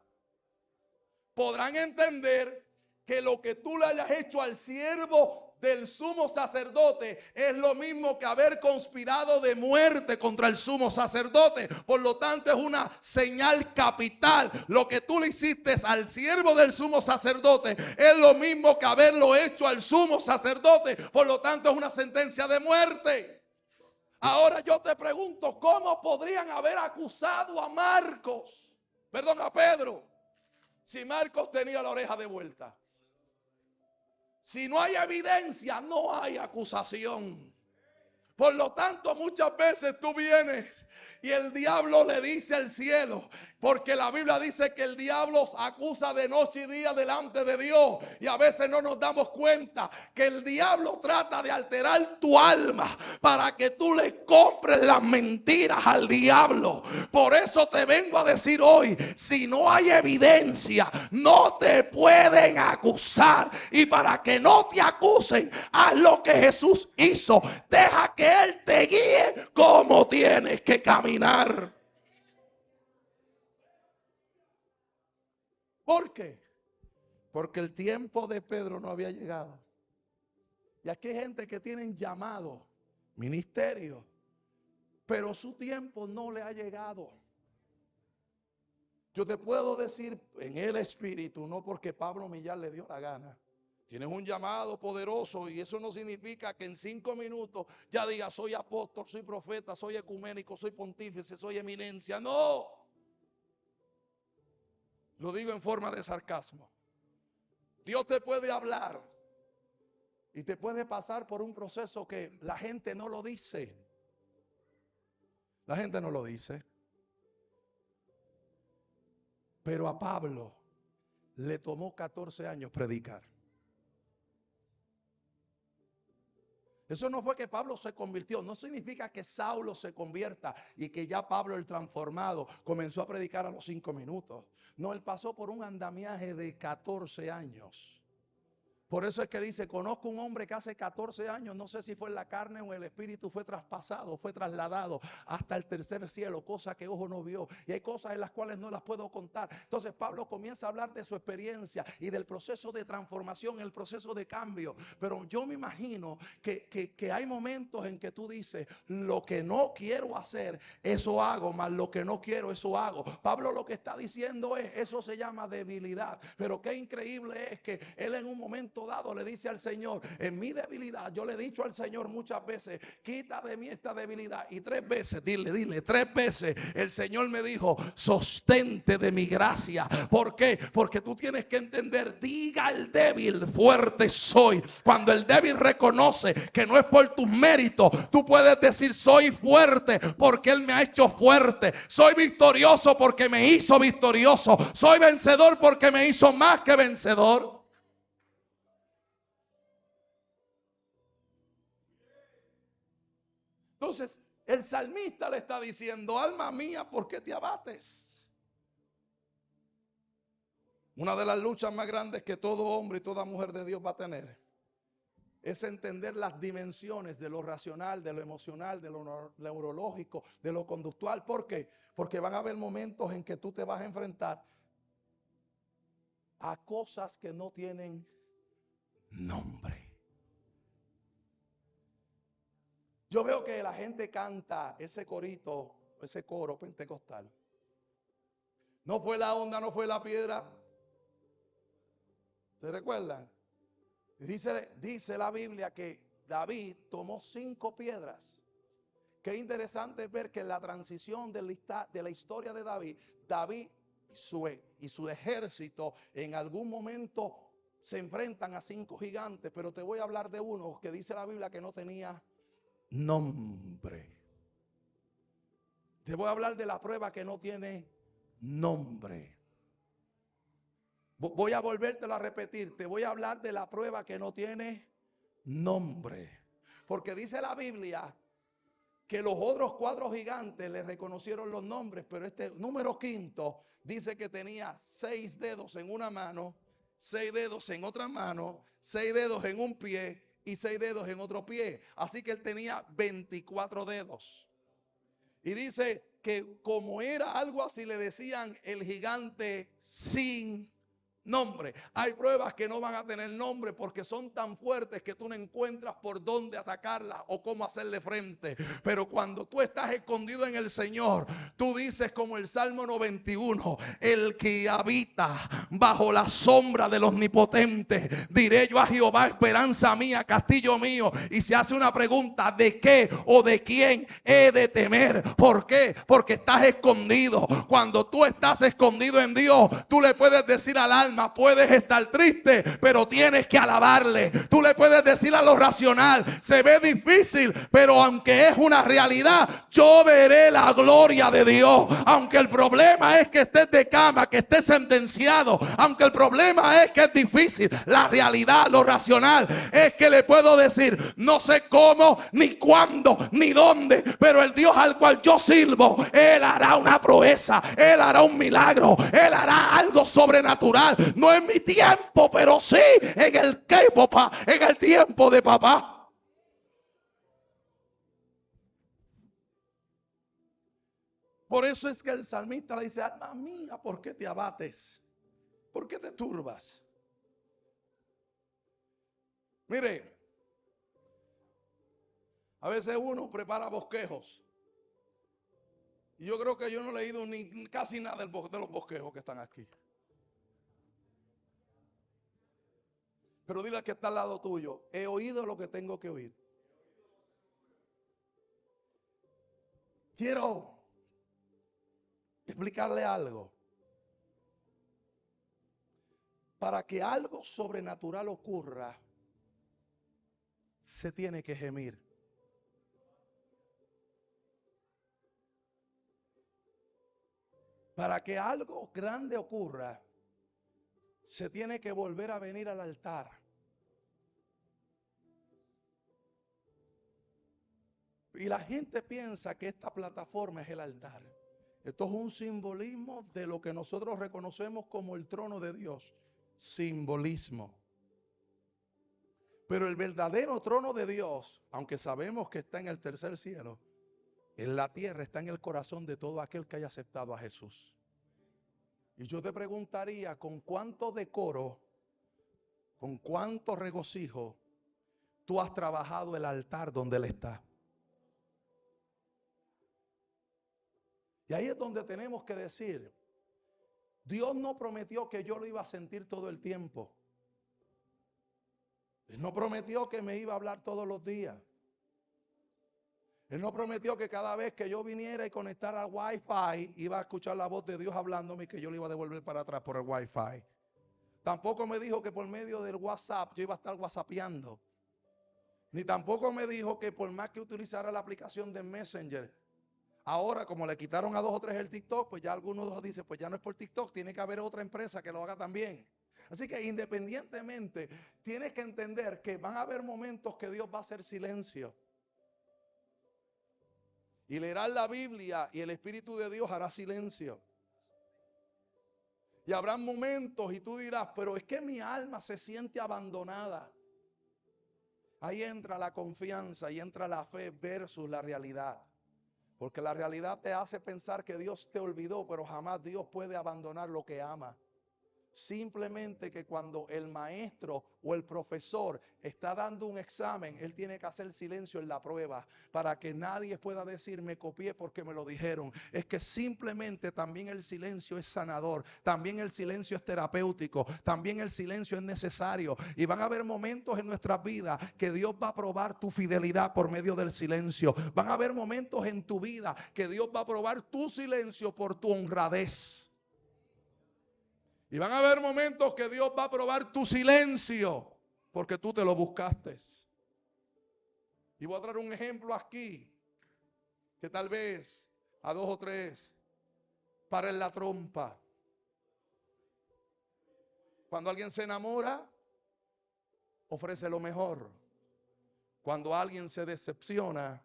podrán entender que lo que tú le hayas hecho al siervo del sumo sacerdote es lo mismo que haber conspirado de muerte contra el sumo sacerdote. Por lo tanto, es una señal capital. Lo que tú le hiciste al siervo del sumo sacerdote es lo mismo que haberlo hecho al sumo sacerdote. Por lo tanto, es una sentencia de muerte. Ahora yo te pregunto, ¿cómo podrían haber acusado a Pedro, si Marcos tenía la oreja de vuelta? Si no hay evidencia, no hay acusación. Por lo tanto, muchas veces tú vienes y el diablo le dice al cielo, porque la Biblia dice que el diablo acusa de noche y día delante de Dios, y a veces no nos damos cuenta que el diablo trata de alterar tu alma para que tú le compres las mentiras al diablo. Por eso te vengo a decir hoy, si no hay evidencia, no te pueden acusar, y para que no te acusen, haz lo que Jesús hizo. Deja que Él te guíe cómo tienes que caminar. ¿Por qué? Porque el tiempo de Pedro no había llegado. Y aquí hay gente que tienen llamado, ministerio, pero su tiempo no le ha llegado. Yo te puedo decir en el espíritu, no porque Pablo Millar le dio la gana. Tienes un llamado poderoso, y eso no significa que en 5 minutos ya digas soy apóstol, soy profeta, soy ecuménico, soy pontífice, soy eminencia. No. Lo digo en forma de sarcasmo. Dios te puede hablar y te puede pasar por un proceso que la gente no lo dice. La gente no lo dice. Pero a Pablo le tomó 14 años predicar. Eso no fue que Pablo se convirtió. No significa que Saulo se convierta y que ya Pablo el transformado comenzó a predicar a los 5 minutos. No, él pasó por un andamiaje de 14 años. Por eso es que dice, conozco un hombre que hace 14 años, no sé si fue en la carne o en el espíritu, fue traspasado, fue trasladado hasta el tercer cielo, cosa que ojo no vio. Y hay cosas en las cuales no las puedo contar. Entonces Pablo comienza a hablar de su experiencia y del proceso de transformación, el proceso de cambio. Pero yo me imagino que hay momentos en que tú dices, lo que no quiero hacer, eso hago, más lo que no quiero, eso hago. Pablo lo que está diciendo es, eso se llama debilidad. Pero qué increíble es que él en un momento dado le dice al Señor, en mi debilidad, yo le he dicho al Señor muchas veces, quita de mí esta debilidad. Y 3 veces, dile 3 veces, el Señor me dijo, sostente de mi gracia. ¿Por qué? Porque tú tienes que entender, diga el débil, fuerte soy. Cuando el débil reconoce que no es por tus méritos, tú puedes decir, soy fuerte porque Él me ha hecho fuerte. Soy victorioso porque me hizo victorioso. Soy vencedor porque me hizo más que vencedor. Entonces, el salmista le está diciendo, alma mía, ¿por qué te abates? Una de las luchas más grandes que todo hombre y toda mujer de Dios va a tener es entender las dimensiones de lo racional, de lo emocional, de lo neurológico, de lo conductual. ¿Por qué? Porque van a haber momentos en que tú te vas a enfrentar a cosas que no tienen nombre. Yo veo que la gente canta ese corito, ese coro pentecostal. No fue la onda, no fue la piedra. ¿Se recuerdan? Dice la Biblia que David tomó 5 piedras Qué interesante ver que en la transición de la historia de David, David y su ejército en algún momento se enfrentan a 5 gigantes, pero te voy a hablar de uno que dice la Biblia que no tenía nombre. Te voy a hablar de la prueba que no tiene nombre. Voy a volvértelo a repetir. Te voy a hablar de la prueba que no tiene nombre. Porque dice la Biblia que los otros 4 gigantes le reconocieron los nombres, pero este número 5 dice que tenía 6 dedos en una mano, 6 dedos en otra mano, 6 dedos en un pie y 6 dedos en otro pie. Así que él tenía 24 dedos. Y dice que como era algo así, le decían el gigante sin nombre. Hay pruebas que no van a tener nombre porque son tan fuertes que tú no encuentras por dónde atacarlas o cómo hacerle frente. Pero cuando tú estás escondido en el Señor, tú dices como el Salmo 91, el que habita bajo la sombra del Omnipotente, diré yo a Jehová, esperanza mía, castillo mío. Y se hace una pregunta, ¿de qué o de quién he de temer? ¿Por qué? Porque estás escondido. Cuando tú estás escondido en Dios, tú le puedes decir al alma, puedes estar triste, pero tienes que alabarle. Tú le puedes decir a lo racional, se ve difícil, pero aunque es una realidad, yo veré la gloria de Dios. Aunque el problema es que estés de cama, que estés sentenciado, aunque el problema es que es difícil, la realidad, lo racional es que le puedo decir, no sé cómo, ni cuándo, ni dónde, pero el Dios al cual yo sirvo, Él hará una proeza, Él hará un milagro, Él hará algo sobrenatural. No en mi tiempo, pero sí en el tiempo de papá. Por eso es que el salmista le dice, alma mía, ¿por qué te abates? ¿Por qué te turbas? Mire, a veces uno prepara bosquejos. Y yo creo que yo no he leído ni casi nada de los bosquejos que están aquí. Pero dile al que está al lado tuyo, he oído lo que tengo que oír. Quiero explicarle algo. Para que algo sobrenatural ocurra, se tiene que gemir. Para que algo grande ocurra, se tiene que volver a venir al altar. Y la gente piensa que esta plataforma es el altar. Esto es un simbolismo de lo que nosotros reconocemos como el trono de Dios. Simbolismo. Pero el verdadero trono de Dios, aunque sabemos que está en el tercer cielo, en la tierra, está en el corazón de todo aquel que haya aceptado a Jesús. Y yo te preguntaría, ¿con cuánto decoro, con cuánto regocijo tú has trabajado el altar donde Él está? Y ahí es donde tenemos que decir, Dios no prometió que yo lo iba a sentir todo el tiempo. Él no prometió que me iba a hablar todos los días. Él no prometió que cada vez que yo viniera y conectara al Wi-Fi iba a escuchar la voz de Dios hablándome y que yo le iba a devolver para atrás por el Wi-Fi. Tampoco me dijo que por medio del WhatsApp yo iba a estar whatsappeando. Ni tampoco me dijo que por más que utilizara la aplicación de Messenger, ahora como le quitaron a 2 o 3 el TikTok, pues ya algunos dicen, pues ya no es por TikTok, tiene que haber otra empresa que lo haga también. Así que independientemente, tienes que entender que van a haber momentos que Dios va a hacer silencio. Y leerás la Biblia y el Espíritu de Dios hará silencio. Y habrá momentos y tú dirás, pero es que mi alma se siente abandonada. Ahí entra la confianza y entra la fe versus la realidad. Porque la realidad te hace pensar que Dios te olvidó, pero jamás Dios puede abandonar lo que ama. Simplemente que cuando el maestro o el profesor está dando un examen, él tiene que hacer silencio en la prueba para que nadie pueda decir me copié porque me lo dijeron. Es que simplemente también el silencio es sanador, también el silencio es terapéutico, también el silencio es necesario. Y van a haber momentos en nuestras vidas que Dios va a probar tu fidelidad por medio del silencio. Van a haber momentos en tu vida que Dios va a probar tu silencio por tu honradez. Y van a haber momentos que Dios va a probar tu silencio porque tú te lo buscaste. Y voy a traer un ejemplo aquí que tal vez a 2 o 3 paren la trompa. Cuando alguien se enamora, ofrece lo mejor. Cuando alguien se decepciona,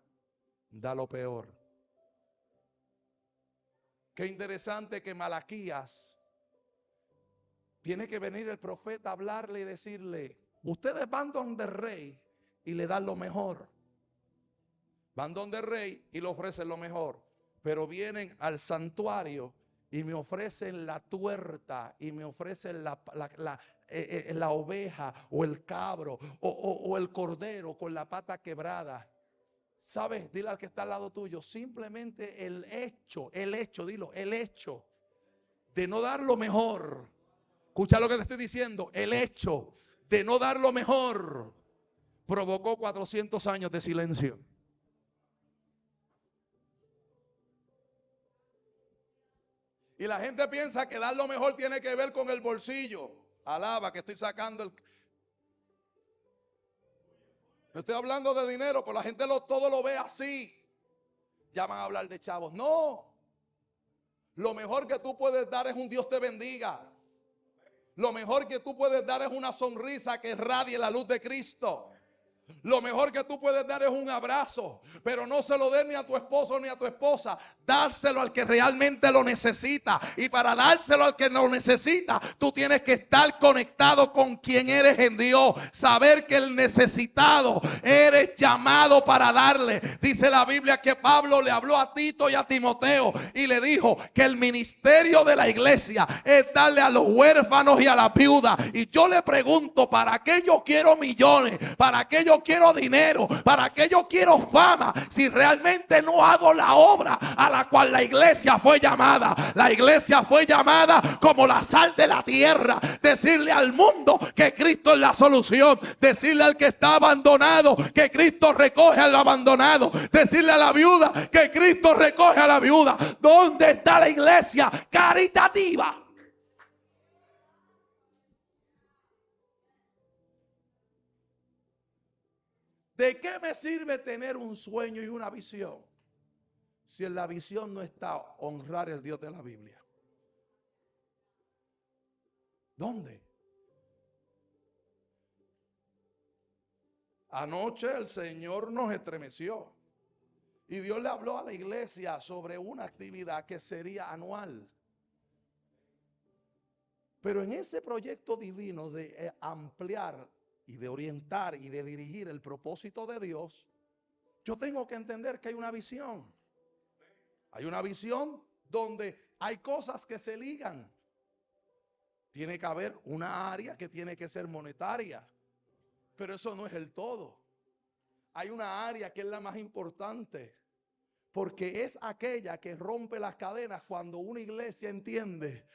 da lo peor. Qué interesante que Malaquías tiene que venir el profeta a hablarle y decirle, ustedes van donde el rey y le dan lo mejor. Van donde el rey y le ofrecen lo mejor. Pero vienen al santuario y me ofrecen la tuerta y me ofrecen la oveja o el cabro o el cordero con la pata quebrada. ¿Sabes? Dile al que está al lado tuyo, simplemente el hecho de no dar lo mejor. Escucha lo que te estoy diciendo. El hecho de no dar lo mejor provocó 400 años de silencio. Y la gente piensa que dar lo mejor tiene que ver con el bolsillo. Alaba que estoy sacando el... No estoy hablando de dinero, pero la gente todo lo ve así. Ya van a hablar de chavos. No. Lo mejor que tú puedes dar es un Dios te bendiga. Lo mejor que tú puedes dar es una sonrisa que irradie la luz de Cristo. Lo mejor que tú puedes dar es un abrazo, pero no se lo des ni a tu esposo ni a tu esposa. Dárselo al que realmente lo necesita. Y para dárselo al que lo necesita, tú tienes que estar conectado con quien eres en Dios. Saber que el necesitado eres llamado para darle. Dice la Biblia que Pablo le habló a Tito y a Timoteo y le dijo que el ministerio de la iglesia es darle a los huérfanos y a la viuda. Y yo le pregunto, ¿para qué yo quiero millones? ¿Para qué yo quiero dinero? ¿Para qué yo quiero fama? Si realmente no hago la obra a la cual la iglesia fue llamada. La iglesia fue llamada como la sal de la tierra. Decirle al mundo que Cristo es la solución. Decirle al que está abandonado que Cristo recoge al abandonado. Decirle a la viuda que Cristo recoge a la viuda. ¿Dónde está la iglesia caritativa? ¿De qué me sirve tener un sueño y una visión si en la visión no está honrar al Dios de la Biblia? ¿Dónde? Anoche el Señor nos estremeció y Dios le habló a la iglesia sobre una actividad que sería anual. Pero en ese proyecto divino de ampliar y de orientar y de dirigir el propósito de Dios, yo tengo que entender que hay una visión. Hay una visión donde hay cosas que se ligan. Tiene que haber una área que tiene que ser monetaria, pero eso no es el todo. Hay una área que es la más importante, porque es aquella que rompe las cadenas cuando una iglesia entiende,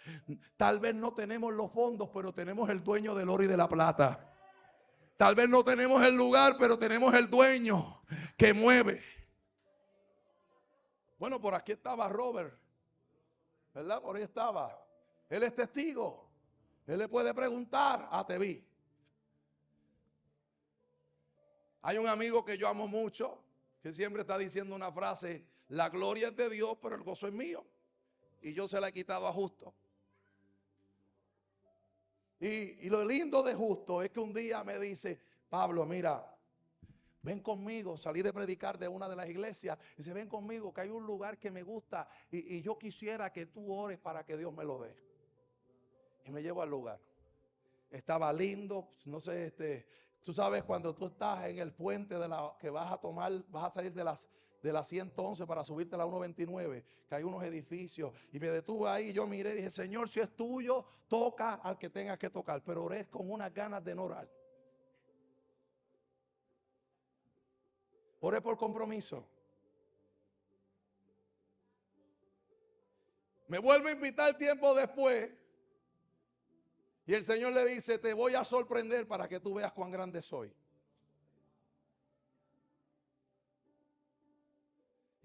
tal vez no tenemos los fondos, pero tenemos el dueño del oro y de la plata. Tal vez no tenemos el lugar, pero tenemos el dueño que mueve. Bueno, por aquí estaba Robert, ¿verdad? Por ahí estaba. Él es testigo. Él le puede preguntar, te vi. Hay un amigo que yo amo mucho, que siempre está diciendo una frase, la gloria es de Dios, pero el gozo es mío. Y yo se la he quitado a Justo. Y lo lindo de Justo es que un día me dice, Pablo, mira, ven conmigo, salí de predicar de una de las iglesias. Y dice, ven conmigo, que hay un lugar que me gusta y yo quisiera que tú ores para que Dios me lo dé. Y me llevo al lugar. Estaba lindo, no sé, tú sabes cuando tú estás en el puente de la que vas a tomar, vas a salir de la 111 para subirte a la 129, que hay unos edificios, y me detuve ahí, y yo miré y dije, Señor, si es tuyo, toca al que tengas que tocar, pero oré con unas ganas de no orar. Oré por compromiso. Me vuelve a invitar tiempo después, y el Señor le dice, te voy a sorprender para que tú veas cuán grande soy.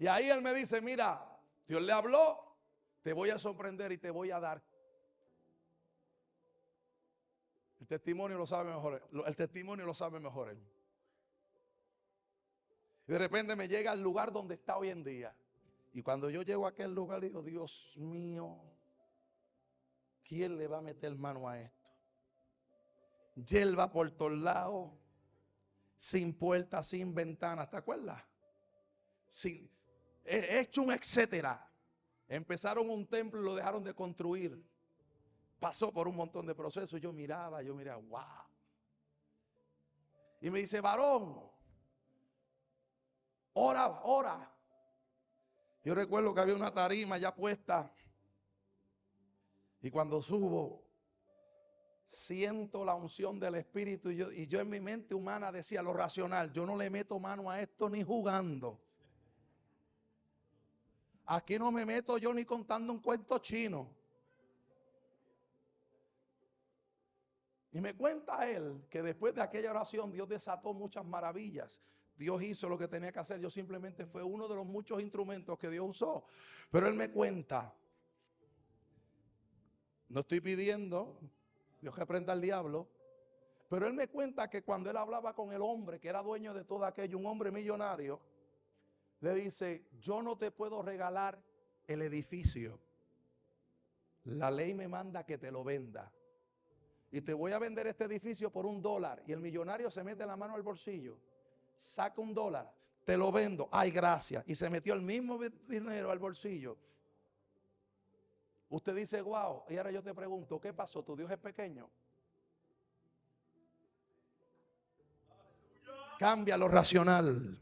Y ahí Él me dice, mira, Dios le habló, te voy a sorprender y te voy a dar. El testimonio lo sabe mejor. El testimonio lo sabe mejor Él. Y de repente me llega al lugar donde está hoy en día. Y cuando yo llego a aquel lugar digo, Dios mío, ¿quién le va a meter mano a esto? Hierba por todos lados, sin puertas, sin ventanas, ¿te acuerdas? He hecho un etcétera. Empezaron un templo y lo dejaron de construir. Pasó por un montón de procesos. Yo miraba, wow. Y me dice, varón, ora, ora. Yo recuerdo que había una tarima ya puesta. Y cuando subo, siento la unción del Espíritu. Y yo en mi mente humana decía lo racional. Yo no le meto mano a esto ni jugando. Aquí no me meto yo ni contando un cuento chino. Y me cuenta él que después de aquella oración Dios desató muchas maravillas. Dios hizo lo que tenía que hacer. Yo simplemente fue uno de los muchos instrumentos que Dios usó. Pero él me cuenta. No estoy pidiendo Dios reprenda al diablo. Pero él me cuenta que cuando él hablaba con el hombre que era dueño de todo aquello, un hombre millonario, le dice, yo no te puedo regalar el edificio. La ley me manda que te lo venda. Y te voy a vender este edificio por $1. Y el millonario se mete la mano al bolsillo, saca $1, te lo vendo, ay gracias. Y se metió el mismo dinero al bolsillo. Usted dice, wow. Y ahora yo te pregunto, ¿qué pasó? ¿Tu Dios es pequeño? Cambia lo racional.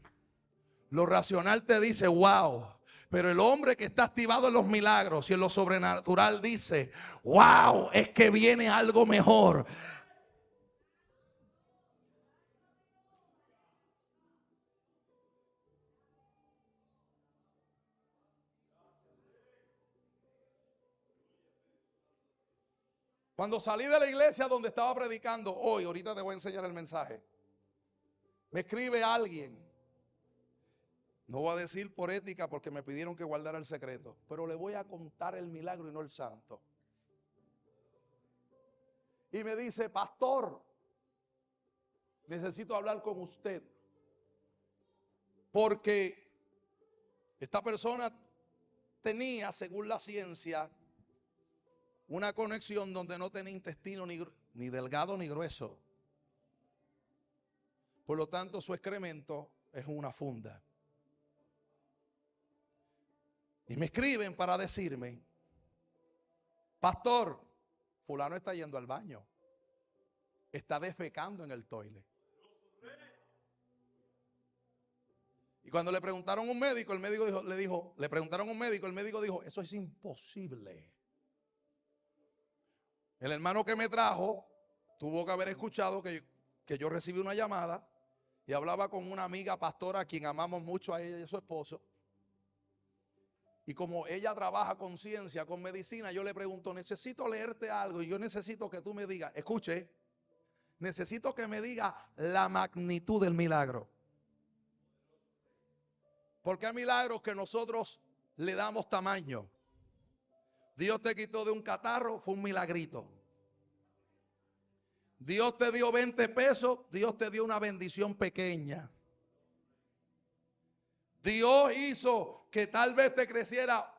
Lo racional te dice, wow. Pero el hombre que está activado en los milagros y en lo sobrenatural dice, wow, es que viene algo mejor. Cuando salí de la iglesia donde estaba predicando hoy, ahorita te voy a enseñar el mensaje, me escribe alguien. No voy a decir por ética porque me pidieron que guardara el secreto, pero le voy a contar el milagro y no el santo. Y me dice, pastor, necesito hablar con usted, porque esta persona tenía, según la ciencia, una conexión donde no tenía intestino ni delgado ni grueso. Por lo tanto, su excremento es una funda. Y me escriben para decirme, pastor, fulano está yendo al baño, está defecando en el toile. Y cuando le preguntaron a un médico, el médico dijo, le preguntaron a un médico, el médico dijo, eso es imposible. El hermano que me trajo tuvo que haber escuchado que yo recibí una llamada y hablaba con una amiga pastora a quien amamos mucho, a ella y a su esposo. Y como ella trabaja con ciencia, con medicina, yo le pregunto, necesito leerte algo y yo necesito que tú me digas, escuche, necesito que me diga la magnitud del milagro. Porque hay milagros que nosotros le damos tamaño. Dios te quitó de un catarro, fue un milagrito. Dios te dio 20 pesos, Dios te dio una bendición pequeña. Dios hizo que tal vez te creciera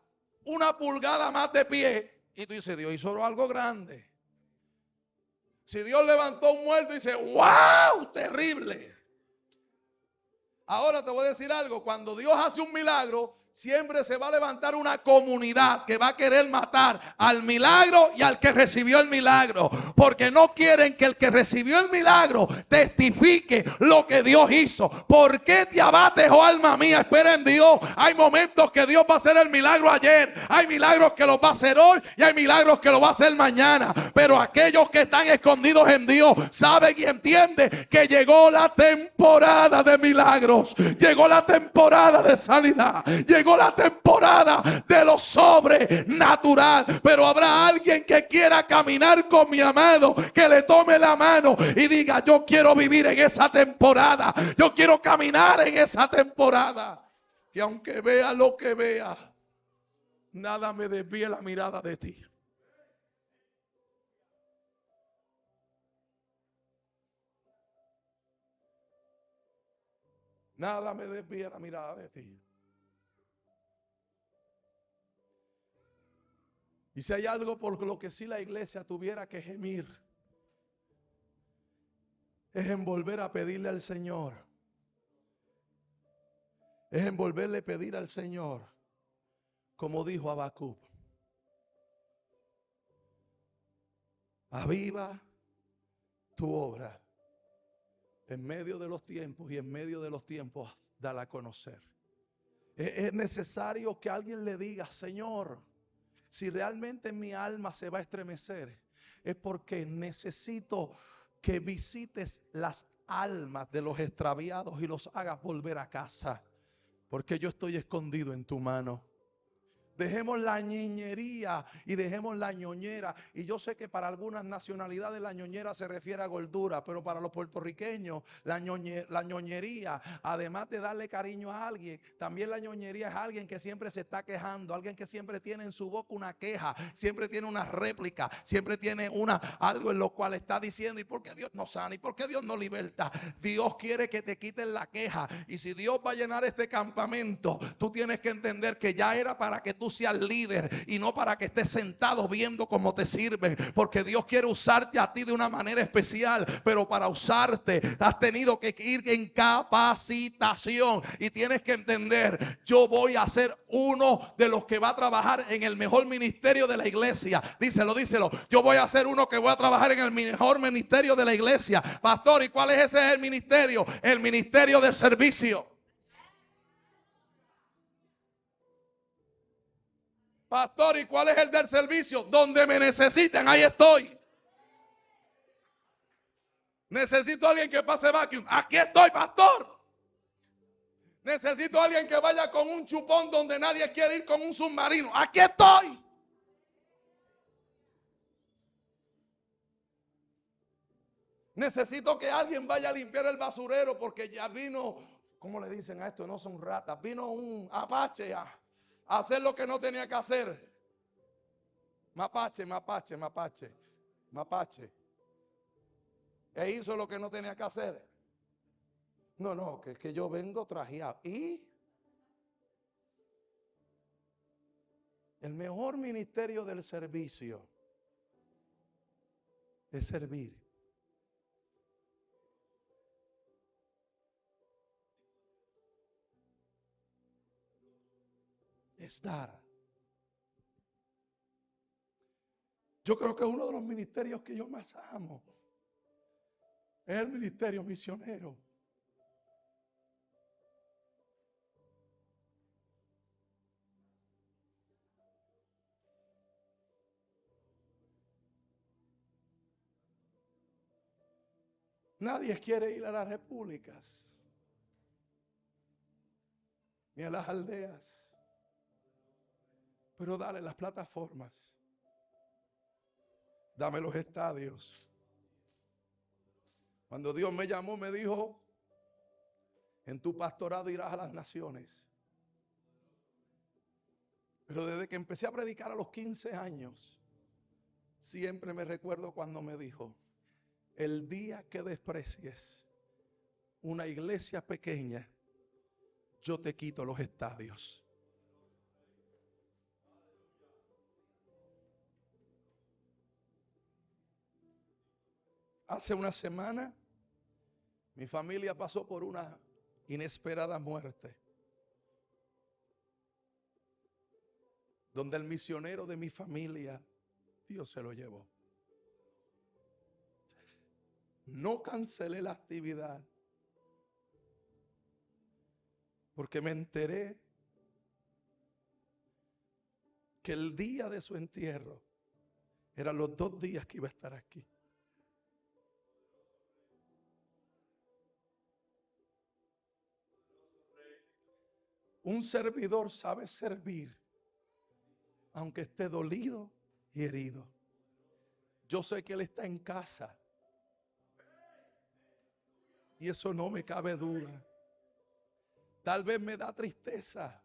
1 pulgada más de pie. Y tú dices, Dios hizo algo grande. Si Dios levantó un muerto, dice, wow, terrible. Ahora te voy a decir algo, cuando Dios hace un milagro, Siempre se va a levantar una comunidad que va a querer matar al milagro y al que recibió el milagro. Porque no quieren que el que recibió el milagro testifique lo que Dios hizo. ¿Por qué te abates, oh alma mía? Espera en Dios. Hay momentos que Dios va a hacer el milagro ayer. Hay milagros que los va a hacer hoy y hay milagros que los va a hacer mañana. Pero aquellos que están escondidos en Dios saben y entienden que llegó la temporada de milagros. Llegó la temporada de sanidad. Llegó la temporada de lo sobrenatural, pero habrá alguien que quiera caminar con mi amado, que le tome la mano y diga: yo quiero vivir en esa temporada, yo quiero caminar en esa temporada, que aunque vea lo que vea, nada me desvíe la mirada de ti. Nada me desvíe la mirada de ti. Y si hay algo por lo que sí la iglesia tuviera que gemir, es en volver a pedirle al Señor. Es en volverle a pedir al Señor, como dijo Habacuc: aviva tu obra en medio de los tiempos, y en medio de los tiempos dala a conocer. Es necesario que alguien le diga: Señor, si realmente mi alma se va a estremecer, es porque necesito que visites las almas de los extraviados y los hagas volver a casa, porque yo estoy escondido en tu mano. Dejemos la ñoñería y dejemos la ñoñera. Y yo sé que para algunas nacionalidades la ñoñera se refiere a gordura, pero para los puertorriqueños la ñoñería, además de darle cariño a alguien, también la ñoñería es alguien que siempre se está quejando, alguien que siempre tiene en su boca una queja, siempre tiene una réplica, siempre tiene algo en lo cual está diciendo: ¿y por qué Dios no sana? ¿Y por qué Dios no liberta? Dios quiere que te quiten la queja. Y si Dios va a llenar este campamento, tú tienes que entender que ya era para que tú seas líder y no para que estés sentado viendo cómo te sirven, porque Dios quiere usarte a ti de una manera especial, pero para usarte has tenido que ir en capacitación y tienes que entender: yo voy a ser uno de los que va a trabajar en el mejor ministerio de la iglesia. Díselo, díselo: yo voy a ser uno que voy a trabajar en el mejor ministerio de la iglesia. Pastor, ¿y cuál es ese ministerio? El ministerio del servicio. Pastor, ¿y cuál es el del servicio? Donde me necesiten, ahí estoy. Necesito a alguien que pase vacuum. Aquí estoy, pastor. Necesito a alguien que vaya con un chupón donde nadie quiere ir, con un submarino. Aquí estoy. Necesito que alguien vaya a limpiar el basurero porque ya vino, ¿cómo le dicen a esto? No son ratas. Vino un apache a hacer lo que no tenía que hacer. Mapache. E hizo lo que no tenía que hacer. No, que yo vengo trajeado. Y el mejor ministerio del servicio es servir. Es dar. Yo creo que uno de los ministerios que yo más amo es el ministerio misionero. Nadie quiere ir a las repúblicas ni a las aldeas, pero dale las plataformas, dame los estadios. Cuando Dios me llamó, me dijo: en tu pastorado irás a las naciones. Pero desde que empecé a predicar a los 15 años, siempre me recuerdo cuando me dijo: el día que desprecies una iglesia pequeña, yo te quito los estadios. Hace una semana, mi familia pasó por una inesperada muerte. donde el misionero de mi familia, Dios se lo llevó. No cancelé la actividad porque me enteré que el día de su entierro eran los 2 días que iba a estar aquí. Un servidor sabe servir aunque esté dolido y herido. Yo sé que él está en casa y eso no me cabe duda. Tal vez me da tristeza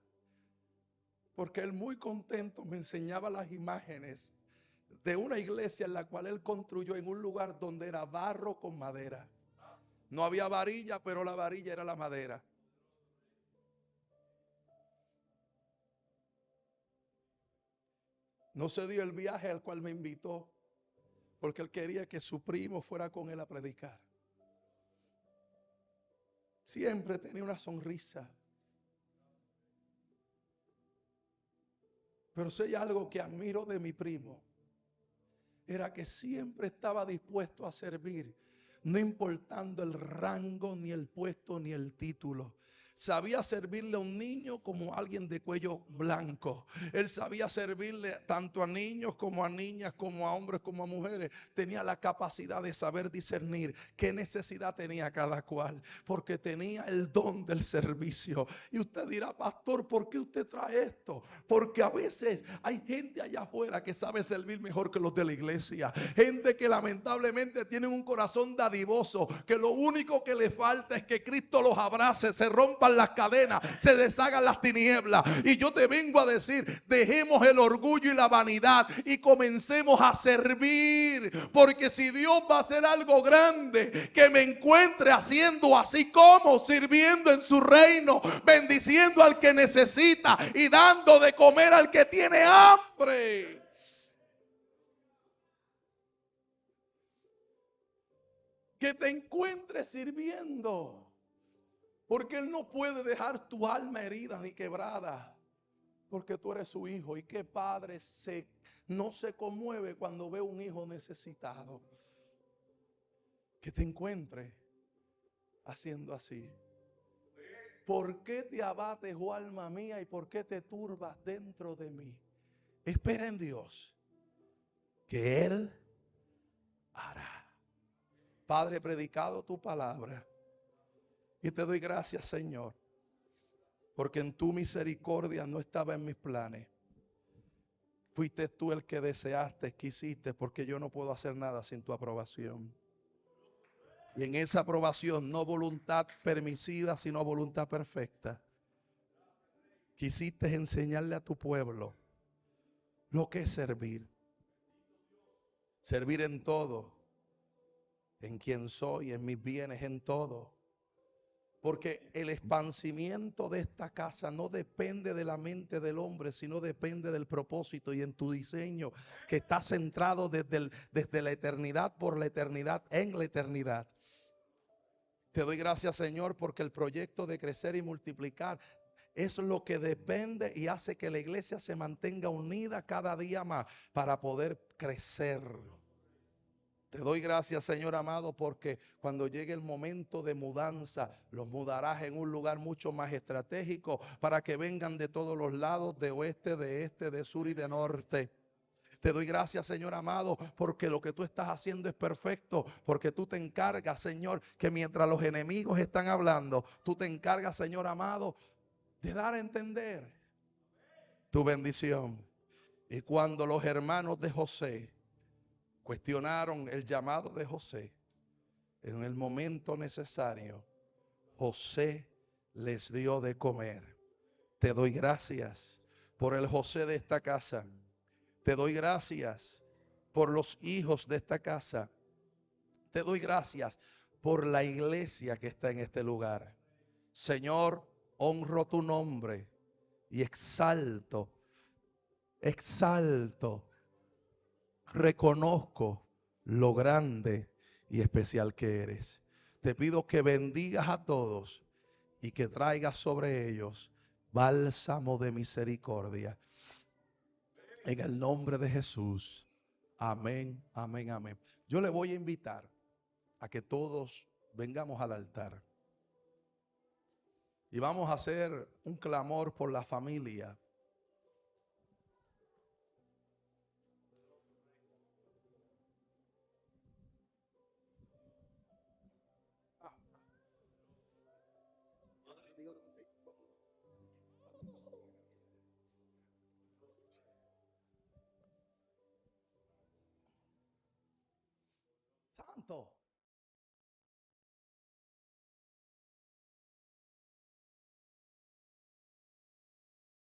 porque él muy contento me enseñaba las imágenes de una iglesia en la cual él construyó en un lugar donde era barro con madera. No había varilla, pero la varilla era la madera. No se dio el viaje al cual me invitó porque él quería que su primo fuera con él a predicar. Siempre tenía una sonrisa. Pero si hay algo que admiro de mi primo, era que siempre estaba dispuesto a servir, no importando el rango, ni el puesto, ni el título. Sabía servirle a un niño como a alguien de cuello blanco. Él sabía servirle tanto a niños como a niñas, como a hombres, como a mujeres. Tenía la capacidad de saber discernir qué necesidad tenía cada cual, porque tenía el don del servicio. Y usted dirá, pastor, ¿por qué usted trae esto? Porque a veces hay gente allá afuera que sabe servir mejor que los de la iglesia. Gente que lamentablemente tiene un corazón dadivoso, que lo único que le falta es que Cristo los abrace, se rompan las cadenas, se deshagan las tinieblas. Y yo te vengo a decir, dejemos el orgullo y la vanidad y comencemos a servir. Porque si Dios va a hacer algo grande, que me encuentre haciendo así como sirviendo en su reino, bendiciendo al que necesita y dando de comer al que tiene hambre. Que te encuentres sirviendo. Porque Él no puede dejar tu alma herida ni quebrada. Porque tú eres su hijo. ¿Y qué padre no se conmueve cuando ve un hijo necesitado? Que te encuentre haciendo así. ¿Por qué te abates, oh alma mía? ¿Y por qué te turbas dentro de mí? Espera en Dios, que Él hará. Padre, he predicado tu palabra. Y te doy gracias, Señor, porque en tu misericordia no estaba en mis planes. Fuiste tú el que deseaste, quisiste, porque yo no puedo hacer nada sin tu aprobación. Y en esa aprobación, no voluntad permisiva, sino voluntad perfecta, quisiste enseñarle a tu pueblo lo que es servir. Servir en todo, en quien soy, en mis bienes, en todo. Porque el expansimiento de esta casa no depende de la mente del hombre, sino depende del propósito y en tu diseño que está centrado desde la eternidad, por la eternidad, en la eternidad. Te doy gracias, Señor, porque el proyecto de crecer y multiplicar es lo que depende y hace que la iglesia se mantenga unida cada día más para poder crecer. Te doy gracias, Señor amado, porque cuando llegue el momento de mudanza, los mudarás en un lugar mucho más estratégico para que vengan de todos los lados, de oeste, de este, de sur y de norte. Te doy gracias, Señor amado, porque lo que tú estás haciendo es perfecto, porque tú te encargas, Señor, que mientras los enemigos están hablando, tú te encargas, Señor amado, de dar a entender tu bendición. Y cuando los hermanos de José cuestionaron el llamado de José, en el momento necesario, José les dio de comer. Te doy gracias por el José de esta casa. Te doy gracias por los hijos de esta casa. Te doy gracias por la iglesia que está en este lugar. Señor, honro tu nombre y exalto, reconozco lo grande y especial que eres. Te pido que bendigas a todos y que traigas sobre ellos bálsamo de misericordia. En el nombre de Jesús. Amén, amén, amén. Yo le voy a invitar a que todos vengamos al altar. Y vamos a hacer un clamor por la familia. Santo.